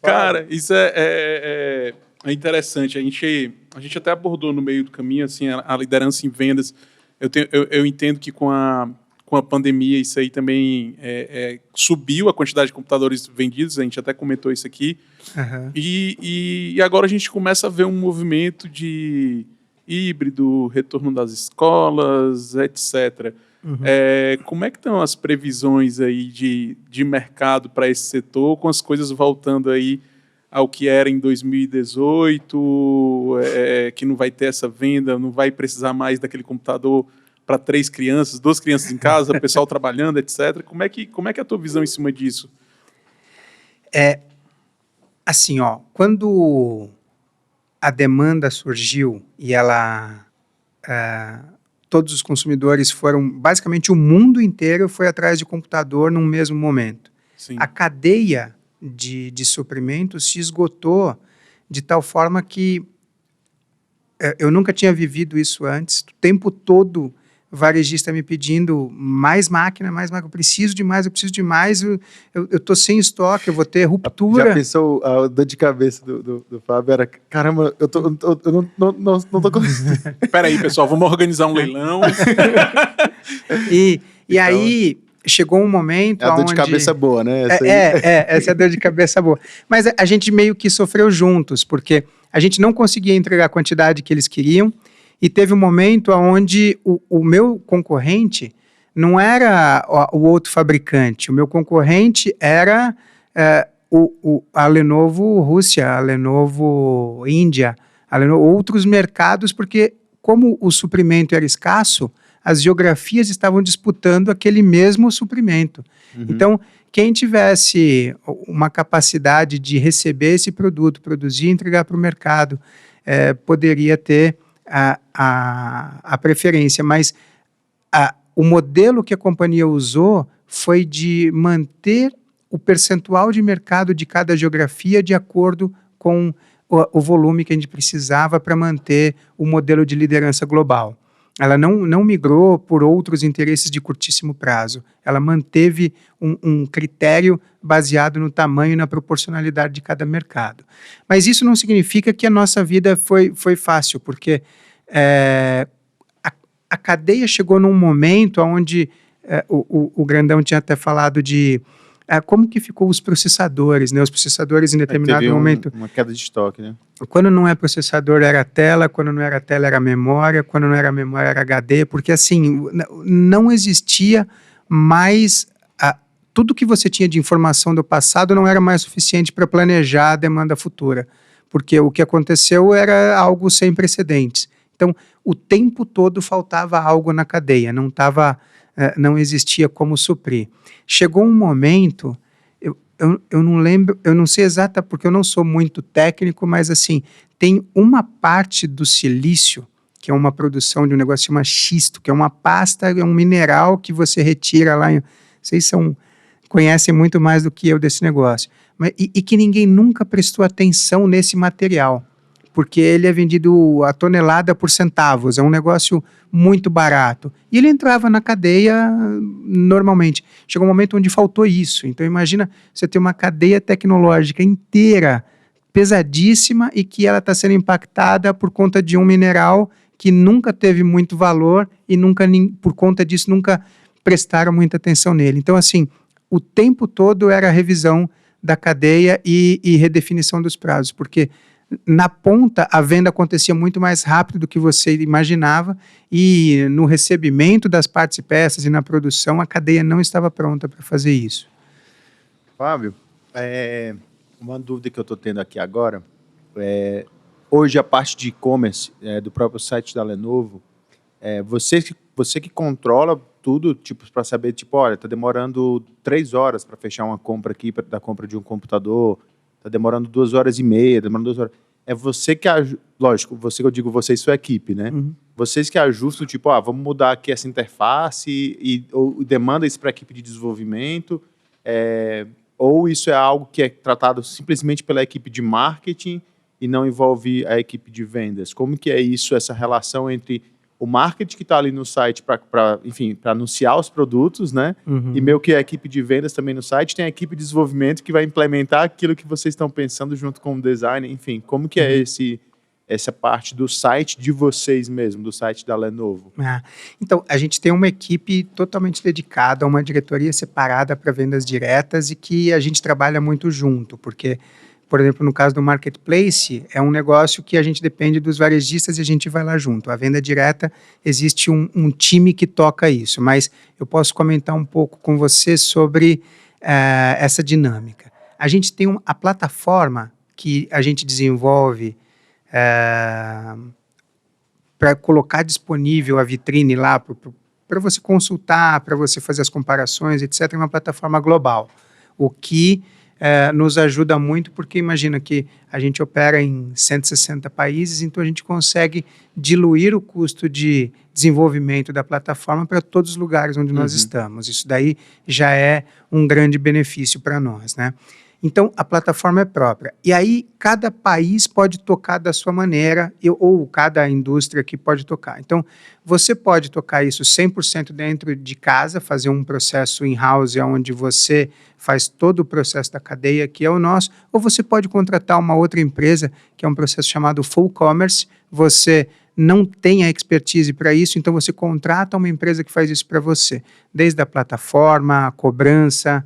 Cara, isso é interessante. A gente até abordou no meio do caminho assim, a liderança em vendas. Eu entendo que com a pandemia isso aí também subiu a quantidade de computadores vendidos, a gente até comentou isso aqui. Uhum. E agora a gente começa a ver um movimento de híbrido, retorno das escolas, etc. Uhum. Como é que estão as previsões aí de mercado para esse setor, com as coisas voltando aí ao que era em 2018, que não vai ter essa venda, não vai precisar mais daquele computador para 3 crianças, 2 crianças em casa, o pessoal trabalhando, etc. Como é que é a tua visão em cima disso? Assim, quando a demanda surgiu e todos os consumidores foram, basicamente o mundo inteiro foi atrás de computador num mesmo momento. Sim. A cadeia de suprimentos se esgotou de tal forma que eu nunca tinha vivido isso antes. O tempo todo varejista me pedindo mais máquina, eu preciso de mais, eu estou sem estoque, eu vou ter ruptura. Já pensou a dor de cabeça do Fábio? Era, caramba, eu não tô conseguindo. Peraí, pessoal, vamos organizar um leilão. E Então, aí chegou um momento é a dor de cabeça boa, né? Essa é a dor de cabeça boa. Mas a gente meio que sofreu juntos, porque a gente não conseguia entregar a quantidade que eles queriam, e teve um momento onde o meu concorrente não era o outro fabricante, o meu concorrente era a Lenovo Rússia, a Lenovo Índia, outros mercados, porque como o suprimento era escasso, as geografias estavam disputando aquele mesmo suprimento. Uhum. Então, quem tivesse uma capacidade de receber esse produto, produzir e entregar para o mercado, poderia ter a preferência, mas o modelo que a companhia usou foi de manter o percentual de mercado de cada geografia de acordo com o volume que a gente precisava para manter o modelo de liderança global. Ela não migrou por outros interesses de curtíssimo prazo. Ela manteve um critério baseado no tamanho e na proporcionalidade de cada mercado. Mas isso não significa que a nossa vida foi fácil, porque a cadeia chegou num momento onde o Grandão tinha até falado de como que ficou os processadores, né? Os processadores em determinado momento... uma queda de estoque, né? Quando não é processador era tela, quando não era tela era memória, quando não era memória era HD, porque assim, não existia mais... tudo que você tinha de informação do passado não era mais suficiente para planejar a demanda futura, porque o que aconteceu era algo sem precedentes. Então, o tempo todo faltava algo na cadeia, não existia como suprir. Chegou um momento, eu não lembro, eu não sei exata, porque eu não sou muito técnico, mas assim, tem uma parte do silício, que é uma produção de um negócio chamado xisto, que é uma pasta, é um mineral que você retira lá, vocês conhecem muito mais do que eu desse negócio, e que ninguém nunca prestou atenção nesse material, porque ele é vendido a tonelada por centavos, é um negócio muito barato. E ele entrava na cadeia normalmente. Chegou um momento onde faltou isso. Então imagina você ter uma cadeia tecnológica inteira, pesadíssima, e que ela está sendo impactada por conta de um mineral que nunca teve muito valor e por conta disso nunca prestaram muita atenção nele. Então assim, o tempo todo era a revisão da cadeia e redefinição dos prazos, porque na ponta, a venda acontecia muito mais rápido do que você imaginava e no recebimento das partes e peças e na produção, a cadeia não estava pronta para fazer isso. Fábio, uma dúvida que eu estou tendo aqui agora, hoje a parte de e-commerce do próprio site da Lenovo, você que controla tudo, tipo, para saber, tipo, olha, está demorando 3 horas para fechar uma compra aqui, da compra de um computador, está demorando 2 horas e meia, demorando 2 horas. É você que lógico, você que eu digo, você e sua equipe, né? Uhum. Vocês que ajustam, tipo, vamos mudar aqui essa interface ou demanda isso para a equipe de desenvolvimento, ou isso é algo que é tratado simplesmente pela equipe de marketing e não envolve a equipe de vendas? Como que é isso, essa relação entre o marketing que está ali no site para anunciar os produtos, né? E meio que a equipe de vendas também no site, tem a equipe de desenvolvimento que vai implementar aquilo que vocês estão pensando junto com o design, enfim, como que é essa parte do site de vocês mesmo, do site da Lenovo? Então, a gente tem uma equipe totalmente dedicada, uma diretoria separada para vendas diretas e que a gente trabalha muito junto, porque, por exemplo, no caso do Marketplace, é um negócio que a gente depende dos varejistas e a gente vai lá junto. A venda direta, existe um time que toca isso, mas eu posso comentar um pouco com você sobre essa dinâmica. A gente tem a plataforma que a gente desenvolve para colocar disponível a vitrine lá para você consultar, para você fazer as comparações, etc. É uma plataforma global, o que nos ajuda muito, porque imagina que a gente opera em 160 países, então a gente consegue diluir o custo de desenvolvimento da plataforma para todos os lugares onde nós estamos. Isso daí já é um grande benefício para nós, né? Então, a plataforma é própria. E aí, cada país pode tocar da sua maneira, ou cada indústria que pode tocar. Então, você pode tocar isso 100% dentro de casa, fazer um processo in-house, onde você faz todo o processo da cadeia, que é o nosso, ou você pode contratar uma outra empresa, que é um processo chamado Full Commerce. Você não tem a expertise para isso, então você contrata uma empresa que faz isso para você, desde a plataforma, a cobrança,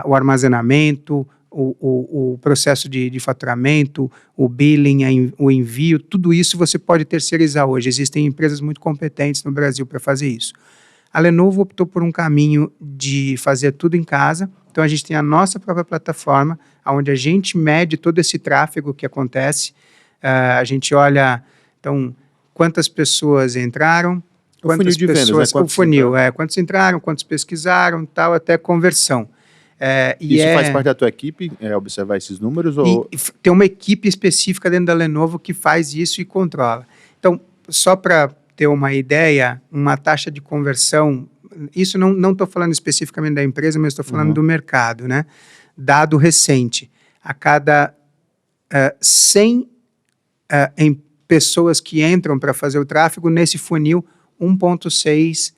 o armazenamento, o processo de faturamento, o billing, o envio, tudo isso você pode terceirizar hoje. Existem empresas muito competentes no Brasil para fazer isso. A Lenovo optou por um caminho de fazer tudo em casa, então a gente tem a nossa própria plataforma, onde a gente mede todo esse tráfego que acontece, a gente olha, então, quantas pessoas entraram, quantas funil de pessoas, vendas, né? o funil, quantos entraram, quantos pesquisaram, tal, até conversão. Isso faz parte da tua equipe, observar esses números? Ou... Tem uma equipe específica dentro da Lenovo que faz isso e controla. Então, só para ter uma ideia, uma taxa de conversão, isso não estou falando especificamente da empresa, mas estou falando do mercado, né? Dado recente, a cada 100 pessoas que entram para fazer o tráfego, nesse funil, 1,6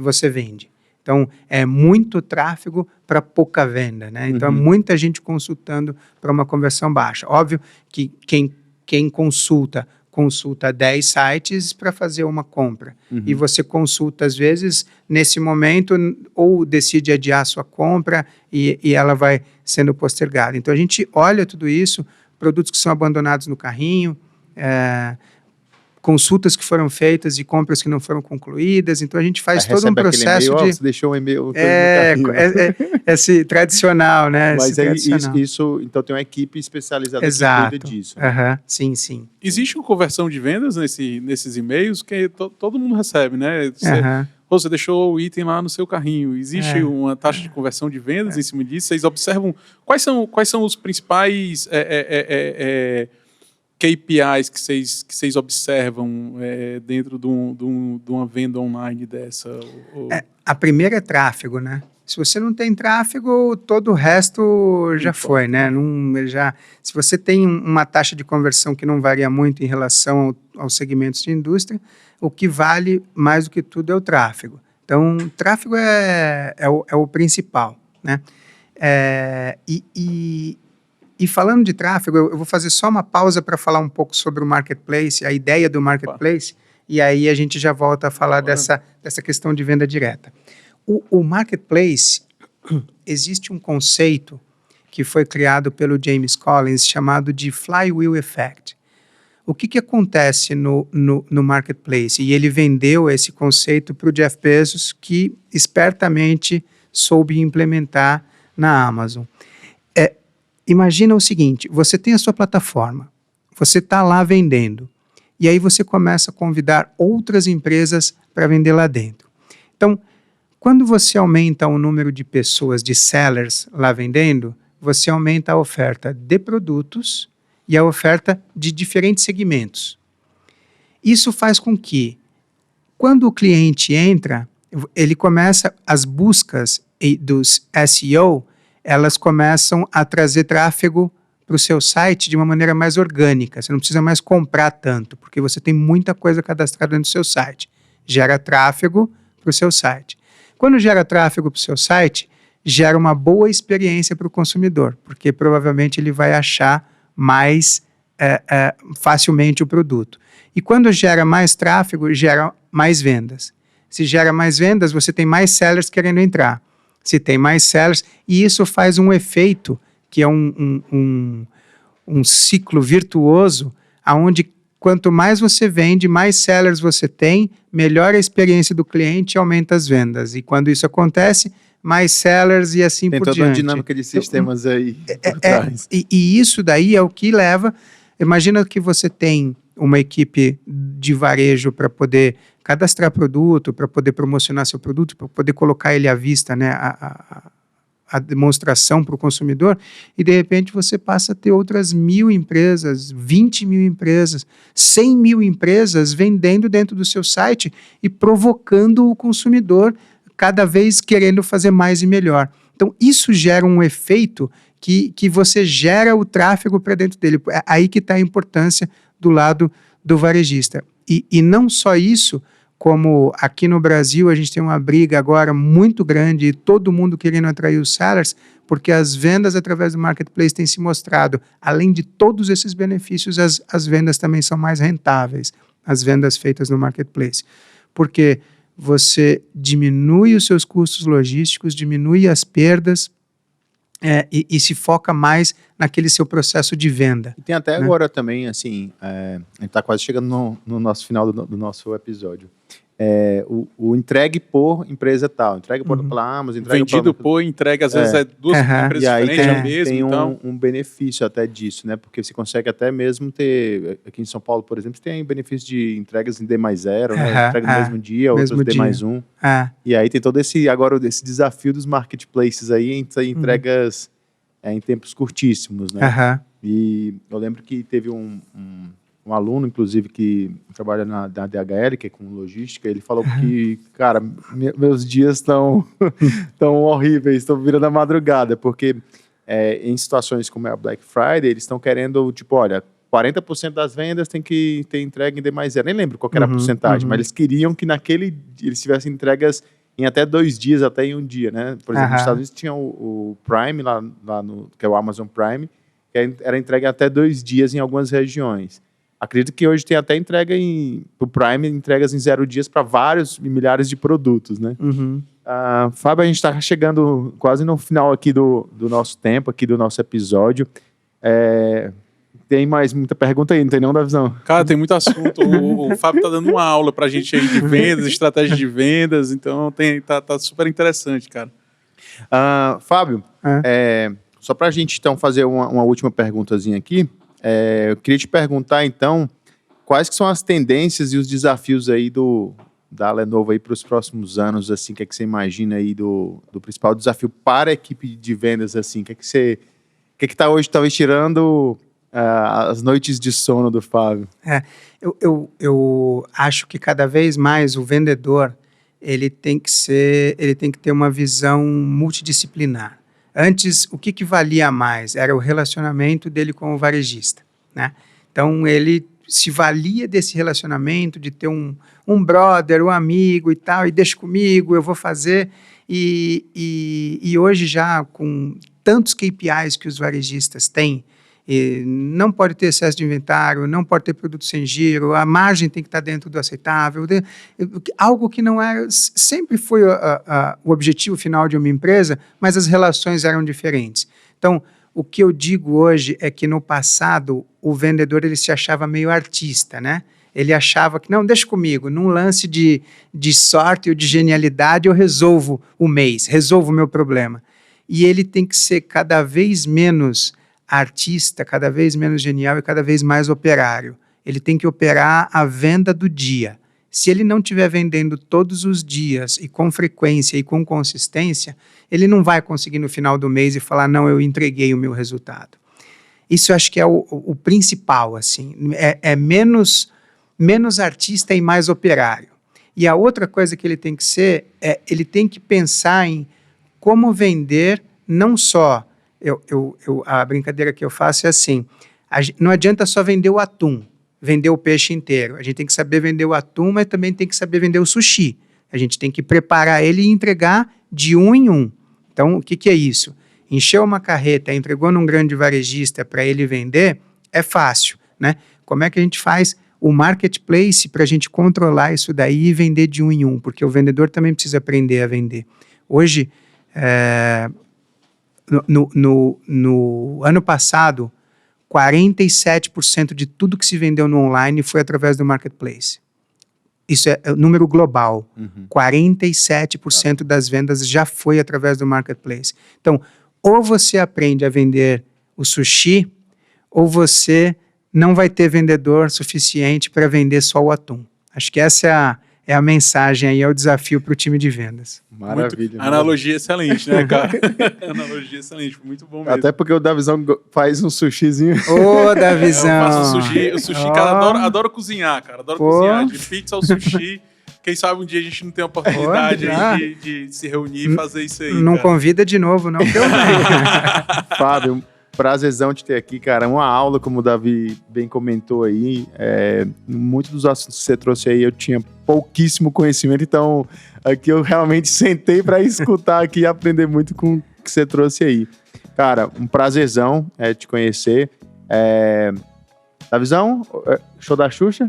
você vende. Então, é muito tráfego para pouca venda, né? Então, é muita gente consultando para uma conversão baixa. Óbvio que quem consulta 10 sites para fazer uma compra. E você consulta, às vezes, nesse momento, ou decide adiar a sua compra e ela vai sendo postergada. Então, a gente olha tudo isso, produtos que são abandonados no carrinho, consultas que foram feitas e compras que não foram concluídas, então a gente faz todo um processo você deixou um e-mail esse tradicional, né? Mas isso, então tem uma equipe especializada que cuida disso. Né? Sim. Existe uma conversão de vendas nesses e-mails que todo mundo recebe, né? Você deixou o item lá no seu carrinho. Existe uma taxa de conversão de vendas em cima disso? Vocês observam quais são os principais KPIs que vocês observam dentro de uma venda online dessa? A primeira é tráfego, né? Se você não tem tráfego, todo o resto já foi, né? Se você tem uma taxa de conversão que não varia muito em relação aos segmentos de indústria, o que vale mais do que tudo é o tráfego. Então, o tráfego é o principal, né? E falando de tráfego, eu vou fazer só uma pausa para falar um pouco sobre o Marketplace, a ideia do Marketplace, e aí a gente já volta a falar dessa questão de venda direta. O Marketplace, existe um conceito que foi criado pelo James Collins chamado de Flywheel Effect. O que acontece no Marketplace? E ele vendeu esse conceito para o Jeff Bezos, que espertamente soube implementar na Amazon. Imagina o seguinte, você tem a sua plataforma, você está lá vendendo, e aí você começa a convidar outras empresas para vender lá dentro. Então, quando você aumenta o número de pessoas, de sellers lá vendendo, você aumenta a oferta de produtos e a oferta de diferentes segmentos. Isso faz com que, quando o cliente entra, ele começa as buscas dos SEO, elas começam a trazer tráfego para o seu site de uma maneira mais orgânica. Você não precisa mais comprar tanto, porque você tem muita coisa cadastrada dentro do seu site. Gera tráfego para o seu site. Quando gera tráfego para o seu site, gera uma boa experiência para o consumidor, porque provavelmente ele vai achar mais facilmente o produto. E quando gera mais tráfego, gera mais vendas. Se gera mais vendas, você tem mais sellers querendo entrar. Se tem mais sellers, e isso faz um efeito que é um ciclo virtuoso, onde quanto mais você vende, mais sellers você tem, melhor a experiência do cliente e aumenta as vendas. E quando isso acontece, mais sellers e assim por diante. Tem toda uma dinâmica de sistemas aí por trás. E isso daí é o que leva... Imagina que você tem uma equipe de varejo para poder cadastrar produto, para poder promocionar seu produto, para poder colocar ele à vista, né, a demonstração para o consumidor, e de repente você passa a ter outras 1.000 empresas, 20.000 empresas, 100.000 empresas vendendo dentro do seu site e provocando o consumidor cada vez querendo fazer mais e melhor. Então, isso gera um efeito que você gera o tráfego para dentro dele. É aí que está a importância do lado do varejista. E não só isso, como aqui no Brasil a gente tem uma briga agora muito grande, todo mundo querendo atrair os sellers, porque as vendas através do marketplace têm se mostrado, além de todos esses benefícios, as vendas também são mais rentáveis, as vendas feitas no marketplace. Porque você diminui os seus custos logísticos, diminui as perdas, e se foca mais naquele seu processo de venda. E tem até agora também, assim, a gente está quase chegando no nosso final do nosso episódio. O entregue por empresa tal, entregue pela Amazon, entregue vendido por entrega, às vezes é duas empresas e aí diferentes mesmo. Tem então... um benefício até disso, né? Porque você consegue até mesmo ter, aqui em São Paulo, por exemplo, você tem benefício de entregas em D+0, né? Entrega no mesmo dia, mesmo outras D+1. E aí tem todo esse desafio dos marketplaces aí, entregas em tempos curtíssimos, né? E eu lembro que teve um aluno, inclusive, que trabalha na DHL, que é com logística, ele falou que, cara, meus dias estão horríveis, estão virando a madrugada, porque em situações como a Black Friday, eles estão querendo, tipo, olha, 40% das vendas tem que ter entrega em D+0. Nem lembro qual que era a porcentagem, mas eles queriam que eles tivessem entregas em até 2 dias, até em um dia, né? Por exemplo, nos Estados Unidos tinha o Prime, lá que é o Amazon Prime, que era entregue até 2 dias em algumas regiões. Acredito que hoje tem até entrega pro Prime, entregas em 0 dias para vários milhares de produtos, né? Fábio, a gente está chegando quase no final aqui do nosso tempo, aqui do nosso episódio. Tem mais muita pergunta aí, não tem nenhum da visão? Cara, tem muito assunto. O Fábio tá dando uma aula pra gente aí de vendas, estratégia de vendas, então tá super interessante, cara. Fábio, só pra gente então fazer uma última perguntazinha aqui, eu queria te perguntar então, quais que são as tendências e os desafios aí da Lenovo aí para os próximos anos, assim, o que é que você imagina aí do principal desafio para a equipe de vendas, assim, o que é que tá hoje talvez tirando as noites de sono do Fábio? Eu acho que cada vez mais o vendedor ele tem que ter uma visão multidisciplinar. Antes, o que valia mais era o relacionamento dele com o varejista, né? Então, ele se valia desse relacionamento, de ter um brother, um amigo e tal, e deixa comigo, eu vou fazer. E hoje já, com tantos KPIs que os varejistas têm, não pode ter excesso de inventário, não pode ter produto sem giro, a margem tem que estar dentro do aceitável, algo que não era, sempre foi o objetivo final de uma empresa, mas as relações eram diferentes. Então, o que eu digo hoje é que no passado o vendedor ele se achava meio artista, né? Ele achava que, não, deixa comigo, num lance de sorte ou de genialidade eu resolvo o mês, resolvo o meu problema. E ele tem que ser cada vez menos artista, cada vez menos genial e cada vez mais operário. Ele tem que operar a venda do dia. Se ele não estiver vendendo todos os dias e com frequência e com consistência, ele não vai conseguir no final do mês e falar, não, eu entreguei o meu resultado. Isso eu acho que é o principal, assim, menos artista e mais operário. E a outra coisa que ele tem que ser, ele tem que pensar em como vender não só a brincadeira que eu faço é assim, não adianta só vender o atum, vender o peixe inteiro. A gente tem que saber vender o atum, mas também tem que saber vender o sushi. A gente tem que preparar ele e entregar de um em um. Então, o que é isso? Encheu uma carreta, entregou num grande varejista para ele vender, é fácil, né? Como é que a gente faz o marketplace para a gente controlar isso daí e vender de um em um? Porque o vendedor também precisa aprender a vender. Hoje, no ano passado, 47% de tudo que se vendeu no online foi através do marketplace. Isso é número global. 47% das vendas já foi através do marketplace. Então, ou você aprende a vender o sushi, ou você não vai ter vendedor suficiente para vender só o atum. Acho que essa é a mensagem aí, é o desafio para o time de vendas. Maravilha. Analogia excelente, né, cara? Analogia excelente, muito bom mesmo. Até porque o Davizão faz um sushizinho. Ô, Davizão! Eu faço o sushi, cara, adoro cozinhar, cara. Adoro cozinhar, de pizza ao sushi. Quem sabe um dia a gente não tem a oportunidade aí de se reunir e fazer isso aí. Não convida de novo, não. Fábio, prazerzão te ter aqui, cara. Uma aula, como o Davi bem comentou aí. Muitos dos assuntos que você trouxe aí eu tinha pouquíssimo conhecimento, então aqui eu realmente sentei para escutar aqui e aprender muito com o que você trouxe aí. Cara, um prazerzão te conhecer. Davizão, show da Xuxa?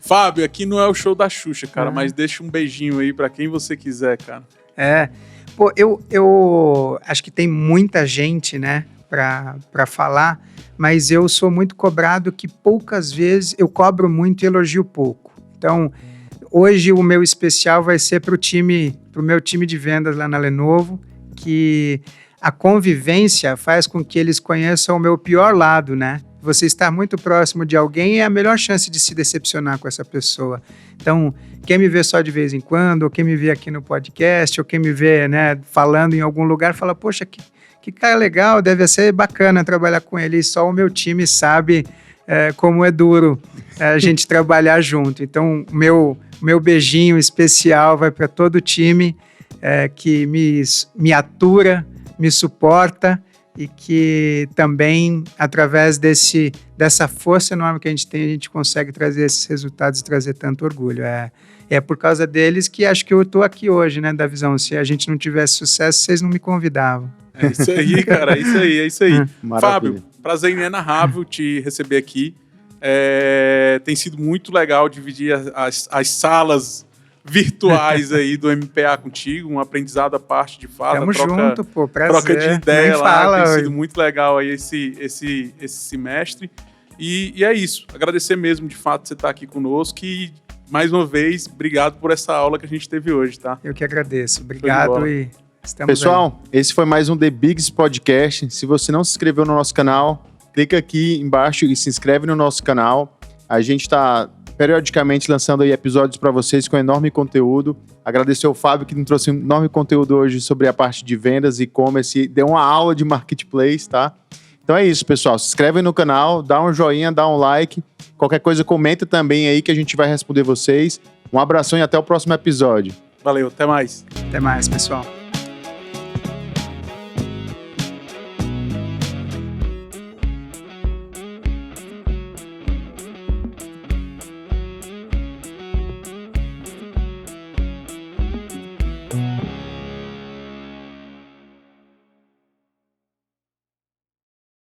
Fábio, aqui não é o show da Xuxa, cara, mas deixa um beijinho aí pra quem você quiser, cara. Pô, eu acho que tem muita gente, né, pra falar, mas eu sou muito cobrado que poucas vezes eu cobro muito e elogio pouco. Então, hoje o meu especial vai ser pro meu time de vendas lá na Lenovo, que a convivência faz com que eles conheçam o meu pior lado, né? Você estar muito próximo de alguém é a melhor chance de se decepcionar com essa pessoa. Então, quem me vê só de vez em quando, ou quem me vê aqui no podcast, ou quem me vê, né, falando em algum lugar, fala, poxa, que cara legal, deve ser bacana trabalhar com ele. E só o meu time sabe como é duro a gente trabalhar junto. Então, meu beijinho especial vai para todo o time que me atura, me suporta, e que também, através dessa força enorme que a gente tem, a gente consegue trazer esses resultados e trazer tanto orgulho. É por causa deles que acho que eu estou aqui hoje, né, Davizão? Se a gente não tivesse sucesso, vocês não me convidavam. É isso aí, cara, é isso aí. Maravilha. Fábio, prazer inenarrável te receber aqui. Tem sido muito legal dividir as salas virtuais aí do MPA contigo, um aprendizado à parte de fato. Tamo junto, pô, prazer. Troca de ideia nem lá, fala, tem sido muito legal aí esse semestre. E é isso, agradecer mesmo de fato você estar aqui conosco e, mais uma vez, obrigado por essa aula que a gente teve hoje, tá? Eu que agradeço, obrigado e estamos Pessoal, esse foi mais um The Bigs Podcast. Se você não se inscreveu no nosso canal, clica aqui embaixo e se inscreve no nosso canal. A gente está periodicamente lançando aí episódios para vocês com enorme conteúdo. Agradecer ao Fábio que nos trouxe um enorme conteúdo hoje sobre a parte de vendas e e-commerce, deu uma aula de marketplace, tá? Então é isso, pessoal. Se inscreve no canal, dá um joinha, dá um like. Qualquer coisa, comenta também aí que a gente vai responder vocês. Um abração e até o próximo episódio. Valeu, até mais. Até mais, pessoal.